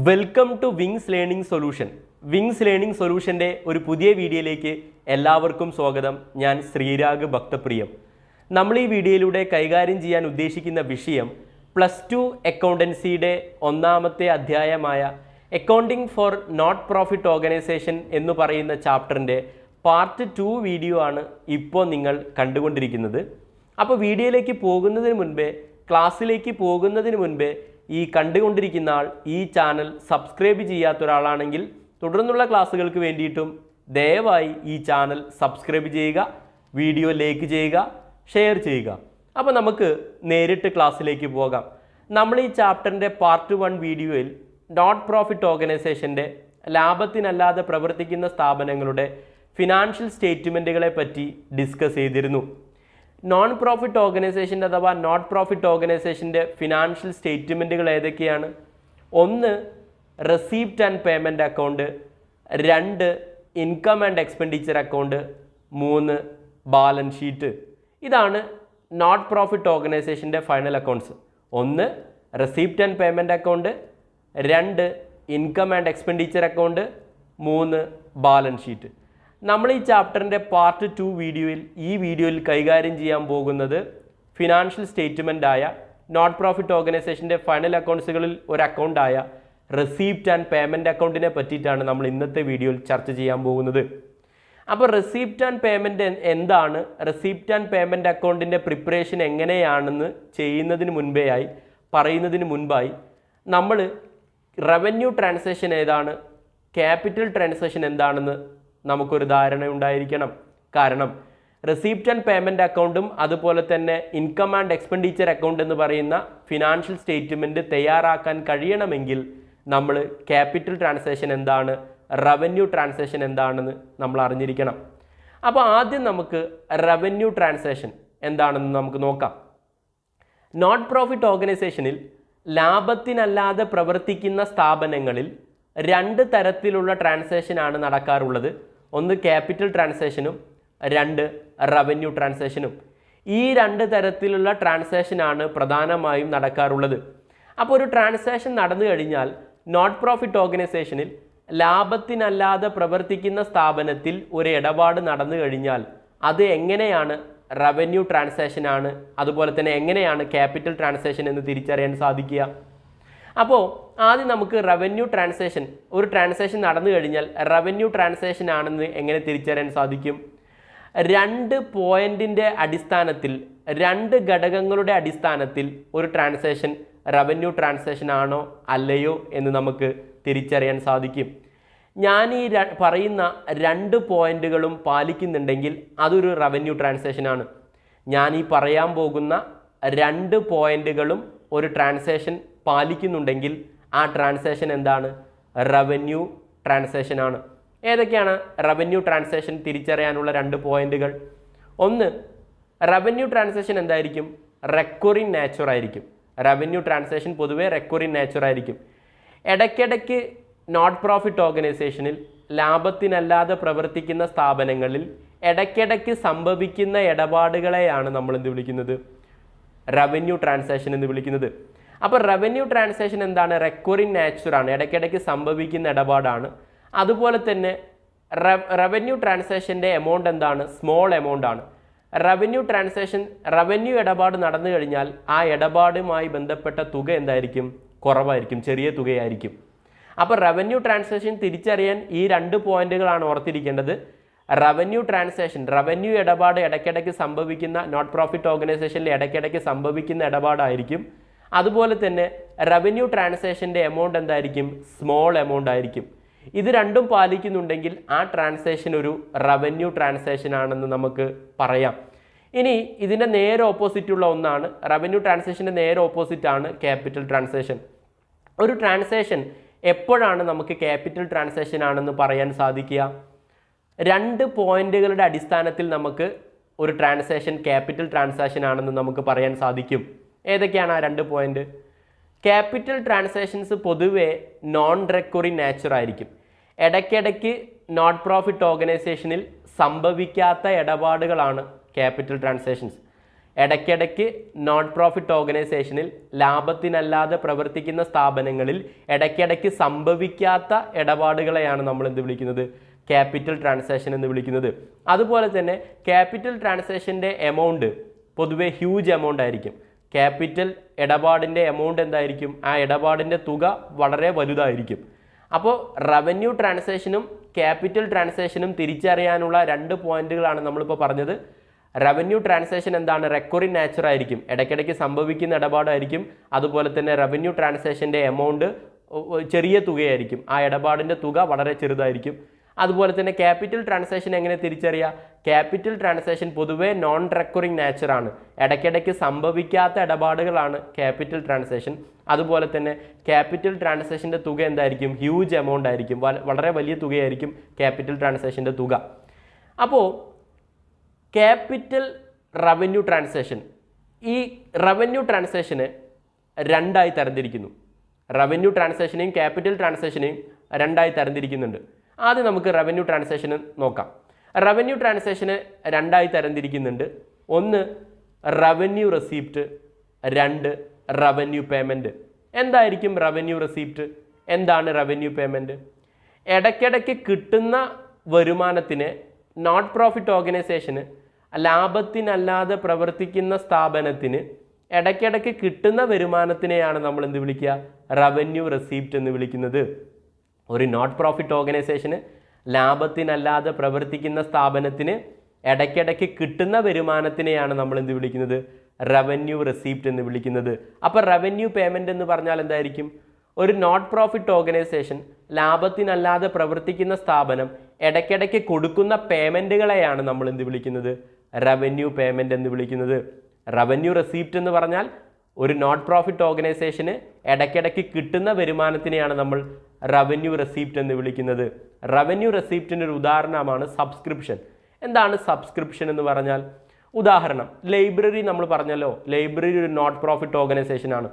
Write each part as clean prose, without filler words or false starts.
Welcome to Wings Learning Solution. Wings Learning സൊല്യൂഷൻ്റെ ഒരു പുതിയ വീഡിയോയിലേക്ക് എല്ലാവർക്കും സ്വാഗതം. ഞാൻ ശ്രീരാഗ് ഭക്തപ്രിയം. നമ്മൾ ഈ വീഡിയോയിലൂടെ കൈകാര്യം ചെയ്യാൻ ഉദ്ദേശിക്കുന്ന വിഷയം +2 അക്കൗണ്ടൻസിയുടെ ഒന്നാമത്തെ അധ്യായമായ accounting for not profit organisation എന്ന് പറയുന്ന ചാപ്റ്ററിൻ്റെ പാർട്ട് 2 വീഡിയോ ആണ് ഇപ്പോൾ നിങ്ങൾ കണ്ടുകൊണ്ടിരിക്കുന്നത്. അപ്പോൾ വീഡിയോയിലേക്ക് പോകുന്നതിന് മുൻപേ, ക്ലാസ്സിലേക്ക് പോകുന്നതിന് മുൻപേ ഈ കണ്ടുകൊണ്ടിരിക്കുന്ന ആൾ ഈ ചാനൽ സബ്സ്ക്രൈബ് ചെയ്യാത്ത ഒരാളാണെങ്കിൽ തുടർന്നുള്ള ക്ലാസ്സുകൾക്ക് വേണ്ടിയിട്ടും ദയവായി ഈ ചാനൽ സബ്സ്ക്രൈബ് ചെയ്യുക, വീഡിയോ ലൈക്ക് ചെയ്യുക, ഷെയർ ചെയ്യുക. അപ്പോൾ നമുക്ക് നേരിട്ട് ക്ലാസ്സിലേക്ക് പോകാം. നമ്മൾ ഈ ചാപ്റ്ററിൻ്റെ പാർട്ട് 1 വീഡിയോയിൽ നോട്ട് പ്രോഫിറ്റ് ഓർഗനൈസേഷൻ്റെ ലാഭത്തിനല്ലാതെ പ്രവർത്തിക്കുന്ന സ്ഥാപനങ്ങളുടെ ഫിനാൻഷ്യൽ സ്റ്റേറ്റ്മെൻറ്റുകളെ പറ്റി ഡിസ്കസ് ചെയ്തിരുന്നു. നോൺ പ്രോഫിറ്റ് ഓർഗനൈസേഷൻ്റെ അഥവാ നോട്ട് പ്രോഫിറ്റ് ഓർഗനൈസേഷൻ്റെ ഫിനാൻഷ്യൽ സ്റ്റേറ്റ്മെൻറ്റുകൾ ഏതൊക്കെയാണ്? 1 receipt and payment account, 2 income and expenditure account, 3 balance sheet. ഇതാണ് നോട്ട് പ്രോഫിറ്റ് ഓർഗനൈസേഷൻ്റെ final accounts. 1 receipt and payment account, 2 income and expenditure account, 3 balance sheet. നമ്മൾ ഈ ചാപ്റ്ററിൻ്റെ പാർട്ട് 2 വീഡിയോയിൽ കൈകാര്യം ചെയ്യാൻ പോകുന്നത് ഫിനാൻഷ്യൽ സ്റ്റേറ്റ്മെൻറ്റായ നോട്ട് പ്രോഫിറ്റ് ഓർഗനൈസേഷൻ്റെ ഫൈനൽ അക്കൗണ്ട്സുകളിൽ ഒരു അക്കൗണ്ടായ റെസീപ്റ്റ് ആൻഡ് പേയ്മെൻറ്റ് അക്കൗണ്ടിനെ പറ്റിയിട്ടാണ് നമ്മൾ ഇന്നത്തെ വീഡിയോയിൽ ചർച്ച ചെയ്യാൻ പോകുന്നത്. അപ്പോൾ റെസീപ്റ്റ് ആൻഡ് പേയ്മെൻറ്റ് എന്താണ്? റെസീപ്റ്റ് ആൻഡ് പേയ്മെൻറ്റ് അക്കൗണ്ടിൻ്റെ പ്രിപ്പറേഷൻ എങ്ങനെയാണെന്ന് പറയുന്നതിന് മുൻപായി നമ്മൾ റവന്യൂ ട്രാൻസാക്ഷൻ ഏതാണ്, ക്യാപിറ്റൽ ട്രാൻസാക്ഷൻ എന്താണെന്ന് നമുക്കൊരു ധാരണ ഉണ്ടായിരിക്കണം. കാരണം റെസീപ്റ്റ് ആൻഡ് പേയ്മെൻറ്റ് അക്കൗണ്ടും അതുപോലെ തന്നെ ഇൻകം ആൻഡ് എക്സ്പെൻഡിച്ചർ അക്കൗണ്ട് എന്ന് പറയുന്ന ഫിനാൻഷ്യൽ സ്റ്റേറ്റ്മെൻറ്റ് തയ്യാറാക്കാൻ കഴിയണമെങ്കിൽ നമ്മൾ ക്യാപിറ്റൽ ട്രാൻസാക്ഷൻ എന്താണ്, റവന്യൂ ട്രാൻസാക്ഷൻ എന്താണെന്ന് നമ്മൾ അറിഞ്ഞിരിക്കണം. അപ്പോൾ ആദ്യം നമുക്ക് റവന്യൂ ട്രാൻസാക്ഷൻ എന്താണെന്ന് നമുക്ക് നോക്കാം. നോട്ട് പ്രോഫിറ്റ് ഓർഗനൈസേഷനിൽ ലാഭത്തിനല്ലാതെ പ്രവർത്തിക്കുന്ന സ്ഥാപനങ്ങളിൽ 2 തരത്തിലുള്ള ട്രാൻസാക്ഷനാണ് നടക്കാറുള്ളത്. 1 ക്യാപിറ്റൽ ട്രാൻസാക്ഷനും 2 റവന്യൂ ട്രാൻസാക്ഷനും. ഈ 2 തരത്തിലുള്ള ട്രാൻസാക്ഷനാണ് പ്രധാനമായും നടക്കാറുള്ളത്. അപ്പോൾ ഒരു ട്രാൻസാക്ഷൻ നടന്നു കഴിഞ്ഞാൽ നോട്ട് പ്രോഫിറ്റ് ഓർഗനൈസേഷനിൽ ലാഭത്തിനല്ലാതെ പ്രവർത്തിക്കുന്ന സ്ഥാപനത്തിൽ ഒരു ഇടപാട് നടന്നു കഴിഞ്ഞാൽ അത് എങ്ങനെയാണ് റവന്യൂ ട്രാൻസാക്ഷനാണ്, അതുപോലെ തന്നെ എങ്ങനെയാണ് ക്യാപിറ്റൽ ട്രാൻസാക്ഷൻ എന്ന് തിരിച്ചറിയാൻ സാധിക്കുക? അപ്പോൾ ആദ്യം നമുക്ക് റവന്യൂ ട്രാൻസാക്ഷൻ, ഒരു ട്രാൻസാക്ഷൻ നടന്നു കഴിഞ്ഞാൽ റവന്യൂ ട്രാൻസാക്ഷൻ ആണെന്ന് എങ്ങനെ തിരിച്ചറിയാൻ സാധിക്കും? 2 പോയിന്റിൻ്റെ അടിസ്ഥാനത്തിൽ, 2 ഘടകങ്ങളുടെ അടിസ്ഥാനത്തിൽ ഒരു ട്രാൻസാക്ഷൻ റവന്യൂ ട്രാൻസാക്ഷൻ ആണോ അല്ലയോ എന്ന് നമുക്ക് തിരിച്ചറിയാൻ സാധിക്കും. ഞാൻ ഈ പറയുന്ന 2 പോയിന്റുകളും പാലിക്കുന്നുണ്ടെങ്കിൽ അതൊരു റവന്യൂ ട്രാൻസാക്ഷൻ ആണ്. ഞാൻ ഈ പറയാൻ പോകുന്ന 2 പോയിന്റുകളും ഒരു ട്രാൻസാക്ഷൻ പാലിക്കുന്നുണ്ടെങ്കിൽ ആ ട്രാൻസാക്ഷൻ എന്താണ്? റവന്യൂ ട്രാൻസാക്ഷൻ ആണ്. ഏതൊക്കെയാണ് റവന്യൂ ട്രാൻസാക്ഷൻ തിരിച്ചറിയാനുള്ള 2 പോയിന്റുകൾ? 1, റവന്യൂ ട്രാൻസാക്ഷൻ എന്തായിരിക്കും? റെക്കറിംഗ് നേച്ചർ ആയിരിക്കും. റവന്യൂ ട്രാൻസാക്ഷൻ പൊതുവേ റെക്കറിംഗ് നേച്ചർ ആയിരിക്കും. ഇടയ്ക്കിടയ്ക്ക് നോട്ട് പ്രോഫിറ്റ് ഓർഗനൈസേഷനിൽ ലാഭത്തിനല്ലാതെ പ്രവർത്തിക്കുന്ന സ്ഥാപനങ്ങളിൽ ഇടയ്ക്കിടയ്ക്ക് സംഭവിക്കുന്ന ഇടപാടുകളെയാണ് നമ്മൾ എന്ത് വിളിക്കുന്നത്? റവന്യൂ ട്രാൻസാക്ഷൻ എന്ന് വിളിക്കുന്നത്. അപ്പോൾ റവന്യൂ ട്രാൻസാക്ഷൻ എന്താണ്? റെക്കറിംഗ് നേച്ചറാണ്, ഇടയ്ക്കിടയ്ക്ക് സംഭവിക്കുന്ന ഇടപാടാണ്. അതുപോലെ തന്നെ റവന്യൂ ട്രാൻസാക്ഷൻ്റെ എമൗണ്ട് എന്താണ്? സ്മോൾ എമൗണ്ട് ആണ്. റവന്യൂ ഇടപാട് നടന്നു കഴിഞ്ഞാൽ ആ ഇടപാടുമായി ബന്ധപ്പെട്ട തുക എന്തായിരിക്കും? കുറവായിരിക്കും, ചെറിയ തുകയായിരിക്കും. അപ്പോൾ റവന്യൂ ട്രാൻസാക്ഷൻ തിരിച്ചറിയാൻ ഈ 2 പോയിന്റുകളാണ് ഓർത്തിരിക്കേണ്ടത്. റവന്യൂ ട്രാൻസാക്ഷൻ, റവന്യൂ ഇടപാട് ഇടയ്ക്കിടയ്ക്ക് സംഭവിക്കുന്ന, നോട്ട് പ്രോഫിറ്റ് ഓർഗനൈസേഷനിൽ ഇടയ്ക്കിടയ്ക്ക് സംഭവിക്കുന്ന ഇടപാടായിരിക്കും. അതുപോലെ തന്നെ റവന്യൂ ട്രാൻസാക്ഷൻ്റെ എമൗണ്ട് എന്തായിരിക്കും? സ്മോൾ എമൗണ്ട് ആയിരിക്കും. ഇത് 2ഉം പാലിക്കുന്നുണ്ടെങ്കിൽ ആ ട്രാൻസാക്ഷൻ ഒരു റവന്യൂ ട്രാൻസാക്ഷൻ ആണെന്ന് നമുക്ക് പറയാം. ഇനി ഇതിൻ്റെ നേരെ ഓപ്പോസിറ്റുള്ള ഒന്നാണ്, റവന്യൂ ട്രാൻസാക്ഷൻ്റെ നേരെ ഓപ്പോസിറ്റാണ് ക്യാപിറ്റൽ ട്രാൻസാക്ഷൻ. ഒരു ട്രാൻസാക്ഷൻ എപ്പോഴാണ് നമുക്ക് ക്യാപിറ്റൽ ട്രാൻസാക്ഷൻ ആണെന്ന് പറയാൻ സാധിക്കുക? 2 പോയിന്റുകളുടെ അടിസ്ഥാനത്തിൽ നമുക്ക് ഒരു ട്രാൻസാക്ഷൻ ക്യാപിറ്റൽ ട്രാൻസാക്ഷൻ ആണെന്ന് നമുക്ക് പറയാൻ സാധിക്കും. ഏതൊക്കെയാണ് ആ 2 പോയിന്റ്? ക്യാപിറ്റൽ ട്രാൻസാക്ഷൻസ് പൊതുവേ നോൺ റെക്കറിംഗ് നേച്ചർ ആയിരിക്കും. ഇടയ്ക്കിടയ്ക്ക് നോട്ട് പ്രോഫിറ്റ് ഓർഗനൈസേഷനിൽ സംഭവിക്കാത്ത ഇടപാടുകളാണ് ക്യാപിറ്റൽ ട്രാൻസാക്ഷൻസ്. ഇടയ്ക്കിടയ്ക്ക് നോൺ പ്രോഫിറ്റ് ഓർഗനൈസേഷനിൽ ലാഭത്തിനല്ലാതെ പ്രവർത്തിക്കുന്ന സ്ഥാപനങ്ങളിൽ ഇടയ്ക്കിടയ്ക്ക് സംഭവിക്കാത്ത ഇടപാടുകളെയാണ് നമ്മൾ എന്ത് വിളിക്കുന്നത്? ക്യാപിറ്റൽ ട്രാൻസാക്ഷൻ എന്ന് വിളിക്കുന്നത്. അതുപോലെ തന്നെ ക്യാപിറ്റൽ ട്രാൻസാക്ഷൻ്റെ എമൗണ്ട് പൊതുവെ ഹ്യൂജ് എമൗണ്ട് ആയിരിക്കും. ക്യാപിറ്റൽ ഇടപാടിൻ്റെ എമൗണ്ട് എന്തായിരിക്കും? ആ ഇടപാടിൻ്റെ തുക വളരെ വലുതായിരിക്കും. അപ്പോൾ റവന്യൂ ട്രാൻസാക്ഷനും ക്യാപിറ്റൽ ട്രാൻസാക്ഷനും തിരിച്ചറിയാനുള്ള 2 പോയിന്റുകളാണ് നമ്മളിപ്പോൾ പറഞ്ഞത്. റവന്യൂ ട്രാൻസാക്ഷൻ എന്താണ്? റെക്കറിംഗ് നാച്ചർ ആയിരിക്കും, ഇടയ്ക്കിടയ്ക്ക് സംഭവിക്കുന്ന ഇടപാടായിരിക്കും. അതുപോലെ തന്നെ റവന്യൂ ട്രാൻസാക്ഷൻ്റെ എമൗണ്ട് ചെറിയ തുകയായിരിക്കും, ആ ഇടപാടിൻ്റെ തുക വളരെ ചെറുതായിരിക്കും. അതുപോലെ തന്നെ ക്യാപിറ്റൽ ട്രാൻസാക്ഷൻ എങ്ങനെ തിരിച്ചറിയുക? ക്യാപിറ്റൽ ട്രാൻസാക്ഷൻ പൊതുവേ നോൺ റെക്കറിംഗ് നാച്ചറാണ്, ഇടയ്ക്കിടയ്ക്ക് സംഭവിക്കാത്ത ഇടപാടുകളാണ് ക്യാപിറ്റൽ ട്രാൻസാക്ഷൻ. അതുപോലെ തന്നെ ക്യാപിറ്റൽ ട്രാൻസാക്ഷൻ്റെ തുക എന്തായിരിക്കും? ഹ്യൂജ് എമൗണ്ട് ആയിരിക്കും, വളരെ വലിയ തുകയായിരിക്കും ക്യാപിറ്റൽ ട്രാൻസാക്ഷൻ്റെ തുക. അപ്പോൾ ക്യാപിറ്റൽ റവന്യൂ ട്രാൻസാക്ഷൻ, ഈ റവന്യൂ ട്രാൻസാക്ഷനെ 2ആയി തരംതിരിക്കുന്നു. റവന്യൂ ട്രാൻസാക്ഷനെയും ക്യാപിറ്റൽ ട്രാൻസാക്ഷനെയും 2ആയി തരംതിരിക്കുന്നുണ്ട്. ആദ്യം നമുക്ക് റവന്യൂ ട്രാൻസാക്ഷന് നോക്കാം. റവന്യൂ ട്രാൻസാക്ഷന് 2ആയി തരംതിരിക്കുന്നുണ്ട്. 1 റവന്യൂ റെസിപ്റ്റ്, 2 റവന്യൂ പേയ്മെൻറ്റ്. എന്തായിരിക്കും റവന്യൂ റെസിപ്റ്റ്? എന്താണ് റവന്യൂ പേയ്മെൻറ്റ്? ഇടയ്ക്കിടയ്ക്ക് കിട്ടുന്ന വരുമാനത്തിന് നോട്ട് പ്രോഫിറ്റ് ഓർഗനൈസേഷന്, ലാഭത്തിനല്ലാതെ പ്രവർത്തിക്കുന്ന സ്ഥാപനത്തിന് ഇടയ്ക്കിടയ്ക്ക് കിട്ടുന്ന വരുമാനത്തിനെയാണ് നമ്മൾ എന്ത് വിളിക്കുക? റവന്യൂ റെസിപ്റ്റ് എന്ന് വിളിക്കുന്നത്. ഒരു നോട്ട് പ്രോഫിറ്റ് ഓർഗനൈസേഷന്, ലാഭത്തിനല്ലാതെ പ്രവർത്തിക്കുന്ന സ്ഥാപനത്തിന് ഇടയ്ക്കിടയ്ക്ക് കിട്ടുന്ന വരുമാനത്തിനെയാണ് നമ്മൾ എന്ത് വിളിക്കുന്നത്? റവന്യൂ റെസിപ്റ്റ് എന്ന് വിളിക്കുന്നത്. അപ്പോൾ റവന്യൂ പേയ്മെൻറ്റ് എന്ന് പറഞ്ഞാൽ എന്തായിരിക്കും? ഒരു നോട്ട് പ്രോഫിറ്റ് ഓർഗനൈസേഷൻ, ലാഭത്തിനല്ലാതെ പ്രവർത്തിക്കുന്ന സ്ഥാപനം ഇടയ്ക്കിടയ്ക്ക് കൊടുക്കുന്ന പേയ്മെൻറ്റുകളെയാണ് നമ്മൾ എന്ത് വിളിക്കുന്നത്? റവന്യൂ പേയ്മെൻറ്റ് എന്ന് വിളിക്കുന്നത്. റവന്യൂ റെസിപ്റ്റ് എന്ന് പറഞ്ഞാൽ ഒരു നോട്ട് പ്രോഫിറ്റ് ഓർഗനൈസേഷന് ഇടയ്ക്കിടയ്ക്ക് കിട്ടുന്ന വരുമാനത്തിനെയാണ് നമ്മൾ റവന്യൂ റെസിപ്റ്റ് എന്ന് വിളിക്കുന്നത്. റവന്യൂ റെസിപ്റ്റിൻ്റെ ഒരു ഉദാഹരണമാണ് സബ്സ്ക്രിപ്ഷൻ. എന്താണ് സബ്സ്ക്രിപ്ഷൻ എന്ന് പറഞ്ഞാൽ? ഉദാഹരണം, ലൈബ്രറി നമ്മൾ പറഞ്ഞല്ലോ, ലൈബ്രറി ഒരു നോട്ട് പ്രോഫിറ്റ് ഓർഗനൈസേഷനാണ്,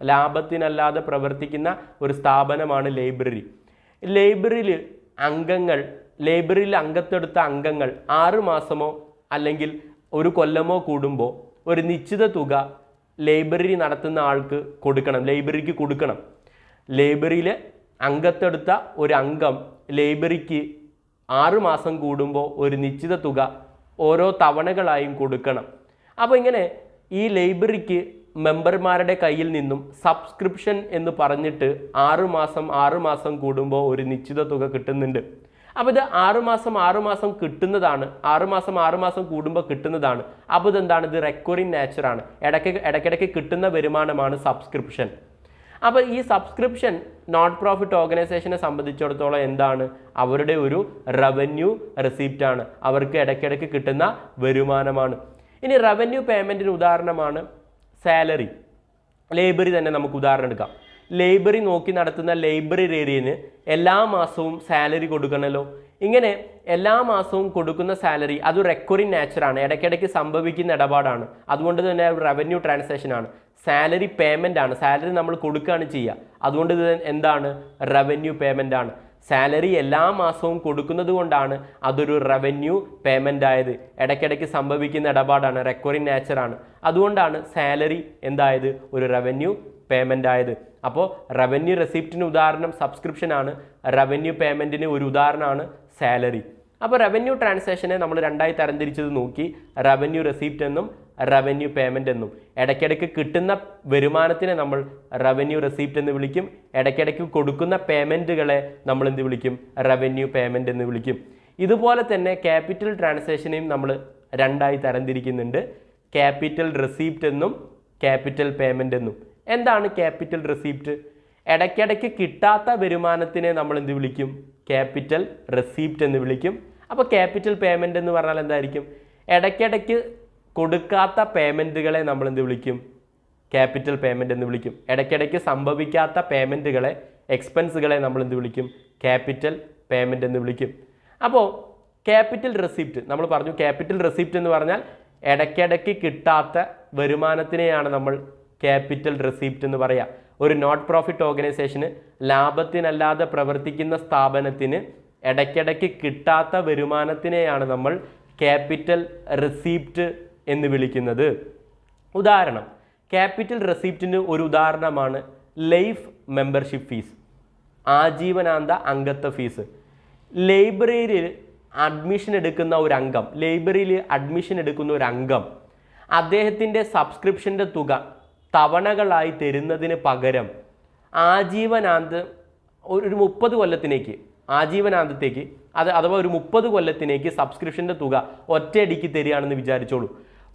ലാഭത്തിനല്ലാതെ പ്രവർത്തിക്കുന്ന ഒരു സ്ഥാപനമാണ് ലൈബ്രറി. ലൈബ്രറിയിൽ അംഗത്വമെടുത്ത അംഗങ്ങൾ 6 മാസമോ അല്ലെങ്കിൽ 1 കൊല്ലമോ കൂടുമ്പോൾ ഒരു നിശ്ചിത തുക ലൈബ്രറി നടത്തുന്ന ആൾക്ക് കൊടുക്കണം, ലൈബ്രറിക്ക് കൊടുക്കണം. ലൈബ്രറിയിൽ അംഗത്വമെടുത്ത ഒരു അംഗം ലൈബ്രറിക്ക് 6 മാസം കൂടുമ്പോൾ ഒരു നിശ്ചിത തുക ഓരോ തവണകളായും കൊടുക്കണം. അപ്പോൾ ഇങ്ങനെ ഈ ലൈബ്രറിക്ക് മെമ്പർമാരുടെ കയ്യിൽ നിന്നും സബ്സ്ക്രിപ്ഷൻ എന്ന് പറഞ്ഞിട്ട് 6 മാസം കൂടുമ്പോൾ ഒരു നിശ്ചിത തുക കിട്ടുന്നുണ്ട്. അപ്പോൾ ഇത് 6 മാസം കിട്ടുന്നതാണ്, 6 മാസം കൂടുമ്പോൾ കിട്ടുന്നതാണ്. അപ്പോൾ ഇതെന്താണ്? ഇത് റെക്കറിംഗ് നാച്ചറാണ്, ഇടയ്ക്കിടയ്ക്ക് കിട്ടുന്ന വരുമാനമാണ് സബ്സ്ക്രിപ്ഷൻ. അപ്പോൾ ഈ സബ്സ്ക്രിപ്ഷൻ നോട്ട് പ്രോഫിറ്റ് ഓർഗനൈസേഷനെ സംബന്ധിച്ചിടത്തോളം എന്താണ്? അവരുടെ ഒരു റവന്യൂ റെസിപ്റ്റാണ്, അവർക്ക് ഇടയ്ക്കിടയ്ക്ക് കിട്ടുന്ന വരുമാനമാണ്. ഇനി റവന്യൂ പേയ്മെൻറ്റിന് ഉദാഹരണമാണ് സാലറി. ലൈബ്രറി തന്നെ നമുക്ക് ഉദാഹരണം എടുക്കാം. ലൈബ്രറി നോക്കി നടത്തുന്ന ലൈബ്രറിയന് എല്ലാ മാസവും സാലറി കൊടുക്കണമല്ലോ. ഇങ്ങനെ എല്ലാ മാസവും കൊടുക്കുന്ന സാലറി അത് റെക്കറിംഗ് നാച്ചറാണ്, ഇടയ്ക്കിടയ്ക്ക് സംഭവിക്കുന്ന ഇടപാടാണ്. അതുകൊണ്ട് തന്നെ റവന്യൂ ട്രാൻസാക്ഷനാണ്, സാലറി പേയ്മെൻ്റ് ആണ്, സാലറി നമ്മൾ കൊടുക്കുകയാണ് ചെയ്യുക. അതുകൊണ്ട് ഇത് എന്താണ്? റവന്യൂ പേയ്മെൻ്റ് ആണ്. സാലറി എല്ലാ മാസവും കൊടുക്കുന്നത് കൊണ്ടാണ് അതൊരു റവന്യൂ പേയ്മെൻ്റ് ആയത്. ഇടയ്ക്കിടയ്ക്ക് സംഭവിക്കുന്ന ഇടപാടാണ്, റെക്കറിംഗ് നാച്ചറാണ്. അതുകൊണ്ടാണ് സാലറി എന്തായത്? ഒരു റവന്യൂ പേയ്മെൻ്റ് ആയത്. അപ്പോൾ റവന്യൂ റെസിപ്റ്റിന് ഉദാഹരണം സബ്സ്ക്രിപ്ഷനാണ്, റവന്യൂ പേയ്മെൻറ്റിന് ഒരു ഉദാഹരണമാണ് സാലറി. അപ്പോൾ റവന്യൂ ട്രാൻസാക്ഷനെ നമ്മൾ 2ആയി തരംതിരിച്ചത് നോക്കി, റവന്യൂ റെസിപ്റ്റ് എന്നും റവന്യൂ പേയ്മെൻ്റ് എന്നും. ഇടയ്ക്കിടയ്ക്ക് കിട്ടുന്ന വരുമാനത്തിനെ നമ്മൾ റവന്യൂ റെസിപ്റ്റ് എന്ന് വിളിക്കും, ഇടയ്ക്കിടയ്ക്ക് കൊടുക്കുന്ന പേയ്മെൻറ്റുകളെ നമ്മൾ എന്ത് വിളിക്കും? റവന്യൂ പേയ്മെൻറ്റ് എന്ന് വിളിക്കും. ഇതുപോലെ തന്നെ ക്യാപിറ്റൽ ട്രാൻസാക്ഷനെയും നമ്മൾ 2ആയി തരംതിരിക്കുന്നുണ്ട്, ക്യാപിറ്റൽ റെസിപ്റ്റ് എന്നും ക്യാപിറ്റൽ പേയ്മെൻ്റ് എന്നും. എന്താണ് ക്യാപിറ്റൽ റെസിപ്റ്റ്? ഇടയ്ക്കിടയ്ക്ക് കിട്ടാത്ത വരുമാനത്തിനെ നമ്മൾ എന്ത് വിളിക്കും? ക്യാപിറ്റൽ റെസിപ്റ്റ് എന്ന് വിളിക്കും. അപ്പോൾ ക്യാപിറ്റൽ പേയ്മെൻറ്റ് എന്ന് പറഞ്ഞാൽ എന്തായിരിക്കും? ഇടയ്ക്കിടയ്ക്ക് കൊടുക്കാത്ത പേയ്മെൻറ്റുകളെ നമ്മൾ എന്ത് വിളിക്കും? ക്യാപിറ്റൽ പേയ്മെൻറ്റ് എന്ന് വിളിക്കും. ഇടയ്ക്കിടയ്ക്ക് സംഭവിക്കാത്ത പേയ്മെൻറ്റുകളെ, എക്സ്പെൻസുകളെ നമ്മൾ എന്ത് വിളിക്കും? ക്യാപിറ്റൽ പേയ്മെൻറ്റ് എന്ന് വിളിക്കും. അപ്പോൾ ക്യാപിറ്റൽ റെസിപ്റ്റ് നമ്മൾ പറഞ്ഞു, ക്യാപിറ്റൽ റെസിപ്റ്റ് എന്ന് പറഞ്ഞാൽ ഇടയ്ക്കിടയ്ക്ക് കിട്ടാത്ത വരുമാനത്തിനെയാണ് നമ്മൾ ക്യാപിറ്റൽ റെസിപ്റ്റ് എന്ന് പറയാം. ഒരു നോട്ട് പ്രോഫിറ്റ് ഓർഗനൈസേഷന്, ലാഭത്തിനല്ലാതെ പ്രവർത്തിക്കുന്ന സ്ഥാപനത്തിന് ഇടയ്ക്കിടയ്ക്ക് കിട്ടാത്ത വരുമാനത്തിനെയാണ് നമ്മൾ ക്യാപിറ്റൽ റെസിപ്റ്റ് എന്ന് വിളിക്കുന്നത്. ഉദാഹരണം, ക്യാപിറ്റൽ റെസിപ്റ്റിന് ഒരു ഉദാഹരണമാണ് ലൈഫ് മെമ്പർഷിപ്പ് ഫീസ്, ആജീവനാന്ത അംഗത്വ ഫീസ്. ലൈബ്രറിയിൽ അഡ്മിഷൻ എടുക്കുന്ന ഒരു അംഗം അദ്ദേഹത്തിൻ്റെ സബ്സ്ക്രിപ്ഷൻ്റെ തുക തവണകളായി തരുന്നതിന് പകരം ഒരു 30 കൊല്ലത്തിലേക്ക് ആജീവനാന്തത്തേക്ക് അഥവാ ഒരു 30 കൊല്ലത്തിലേക്ക് സബ്സ്ക്രിപ്ഷൻ്റെ തുക ഒറ്റയടിക്ക് തരികയാണെന്ന് വിചാരിച്ചോളൂ.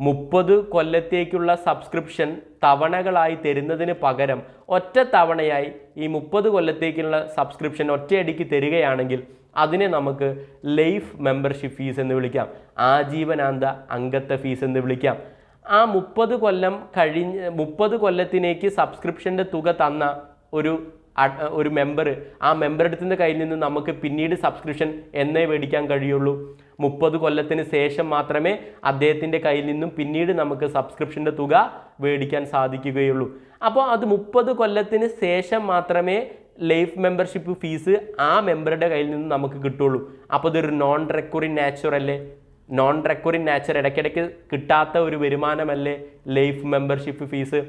30 കൊല്ലത്തേക്കുള്ള സബ്സ്ക്രിപ്ഷൻ തവണകളായി തരുന്നതിന് പകരം ഒറ്റ തവണയായി ഈ 30 കൊല്ലത്തേക്കുള്ള സബ്സ്ക്രിപ്ഷൻ ഒറ്റയടിക്ക് തരികയാണെങ്കിൽ അതിനെ നമുക്ക് ലൈഫ് മെമ്പർഷിപ്പ് ഫീസ് എന്ന് വിളിക്കാം, ആജീവനാന്ത അംഗത്വ ഫീസ് എന്ന് വിളിക്കാം. ആ 30 കൊല്ലം കഴിഞ്ഞ് 30 കൊല്ലത്തിലേക്ക് സബ്സ്ക്രിപ്ഷൻ്റെ തുക തന്ന ഒരു മെമ്പർ, ആ മെമ്പറുടെ കയ്യിൽ നിന്ന് നമുക്ക് പിന്നീട് സബ്സ്ക്രിപ്ഷൻ എന്നേ മേടിക്കാൻ കഴിയുള്ളൂ. 30 കൊല്ലത്തിന് ശേഷം മാത്രമേ അദ്ദേഹത്തിൻ്റെ കയ്യിൽ നിന്നും പിന്നീട് നമുക്ക് സബ്സ്ക്രിപ്ഷൻ്റെ തുക മേടിക്കാൻ സാധിക്കുകയുള്ളൂ. അപ്പോൾ അത് 30 കൊല്ലത്തിന് ശേഷം മാത്രമേ ലൈഫ് മെമ്പർഷിപ്പ് ഫീസ് ആ മെമ്പറുടെ കയ്യിൽ നിന്ന് നമുക്ക് കിട്ടുള്ളൂ. അപ്പോൾ ഇതൊരു നോൺ റെക്കറിങ് നാച്ചർ അല്ലേ? നോൺ റെക്കറിങ് നാച്ചർ, ഇടയ്ക്കിടയ്ക്ക് കിട്ടാത്ത ഒരു വരുമാനമല്ലേ ലൈഫ് മെമ്പർഷിപ്പ് ഫീസ്,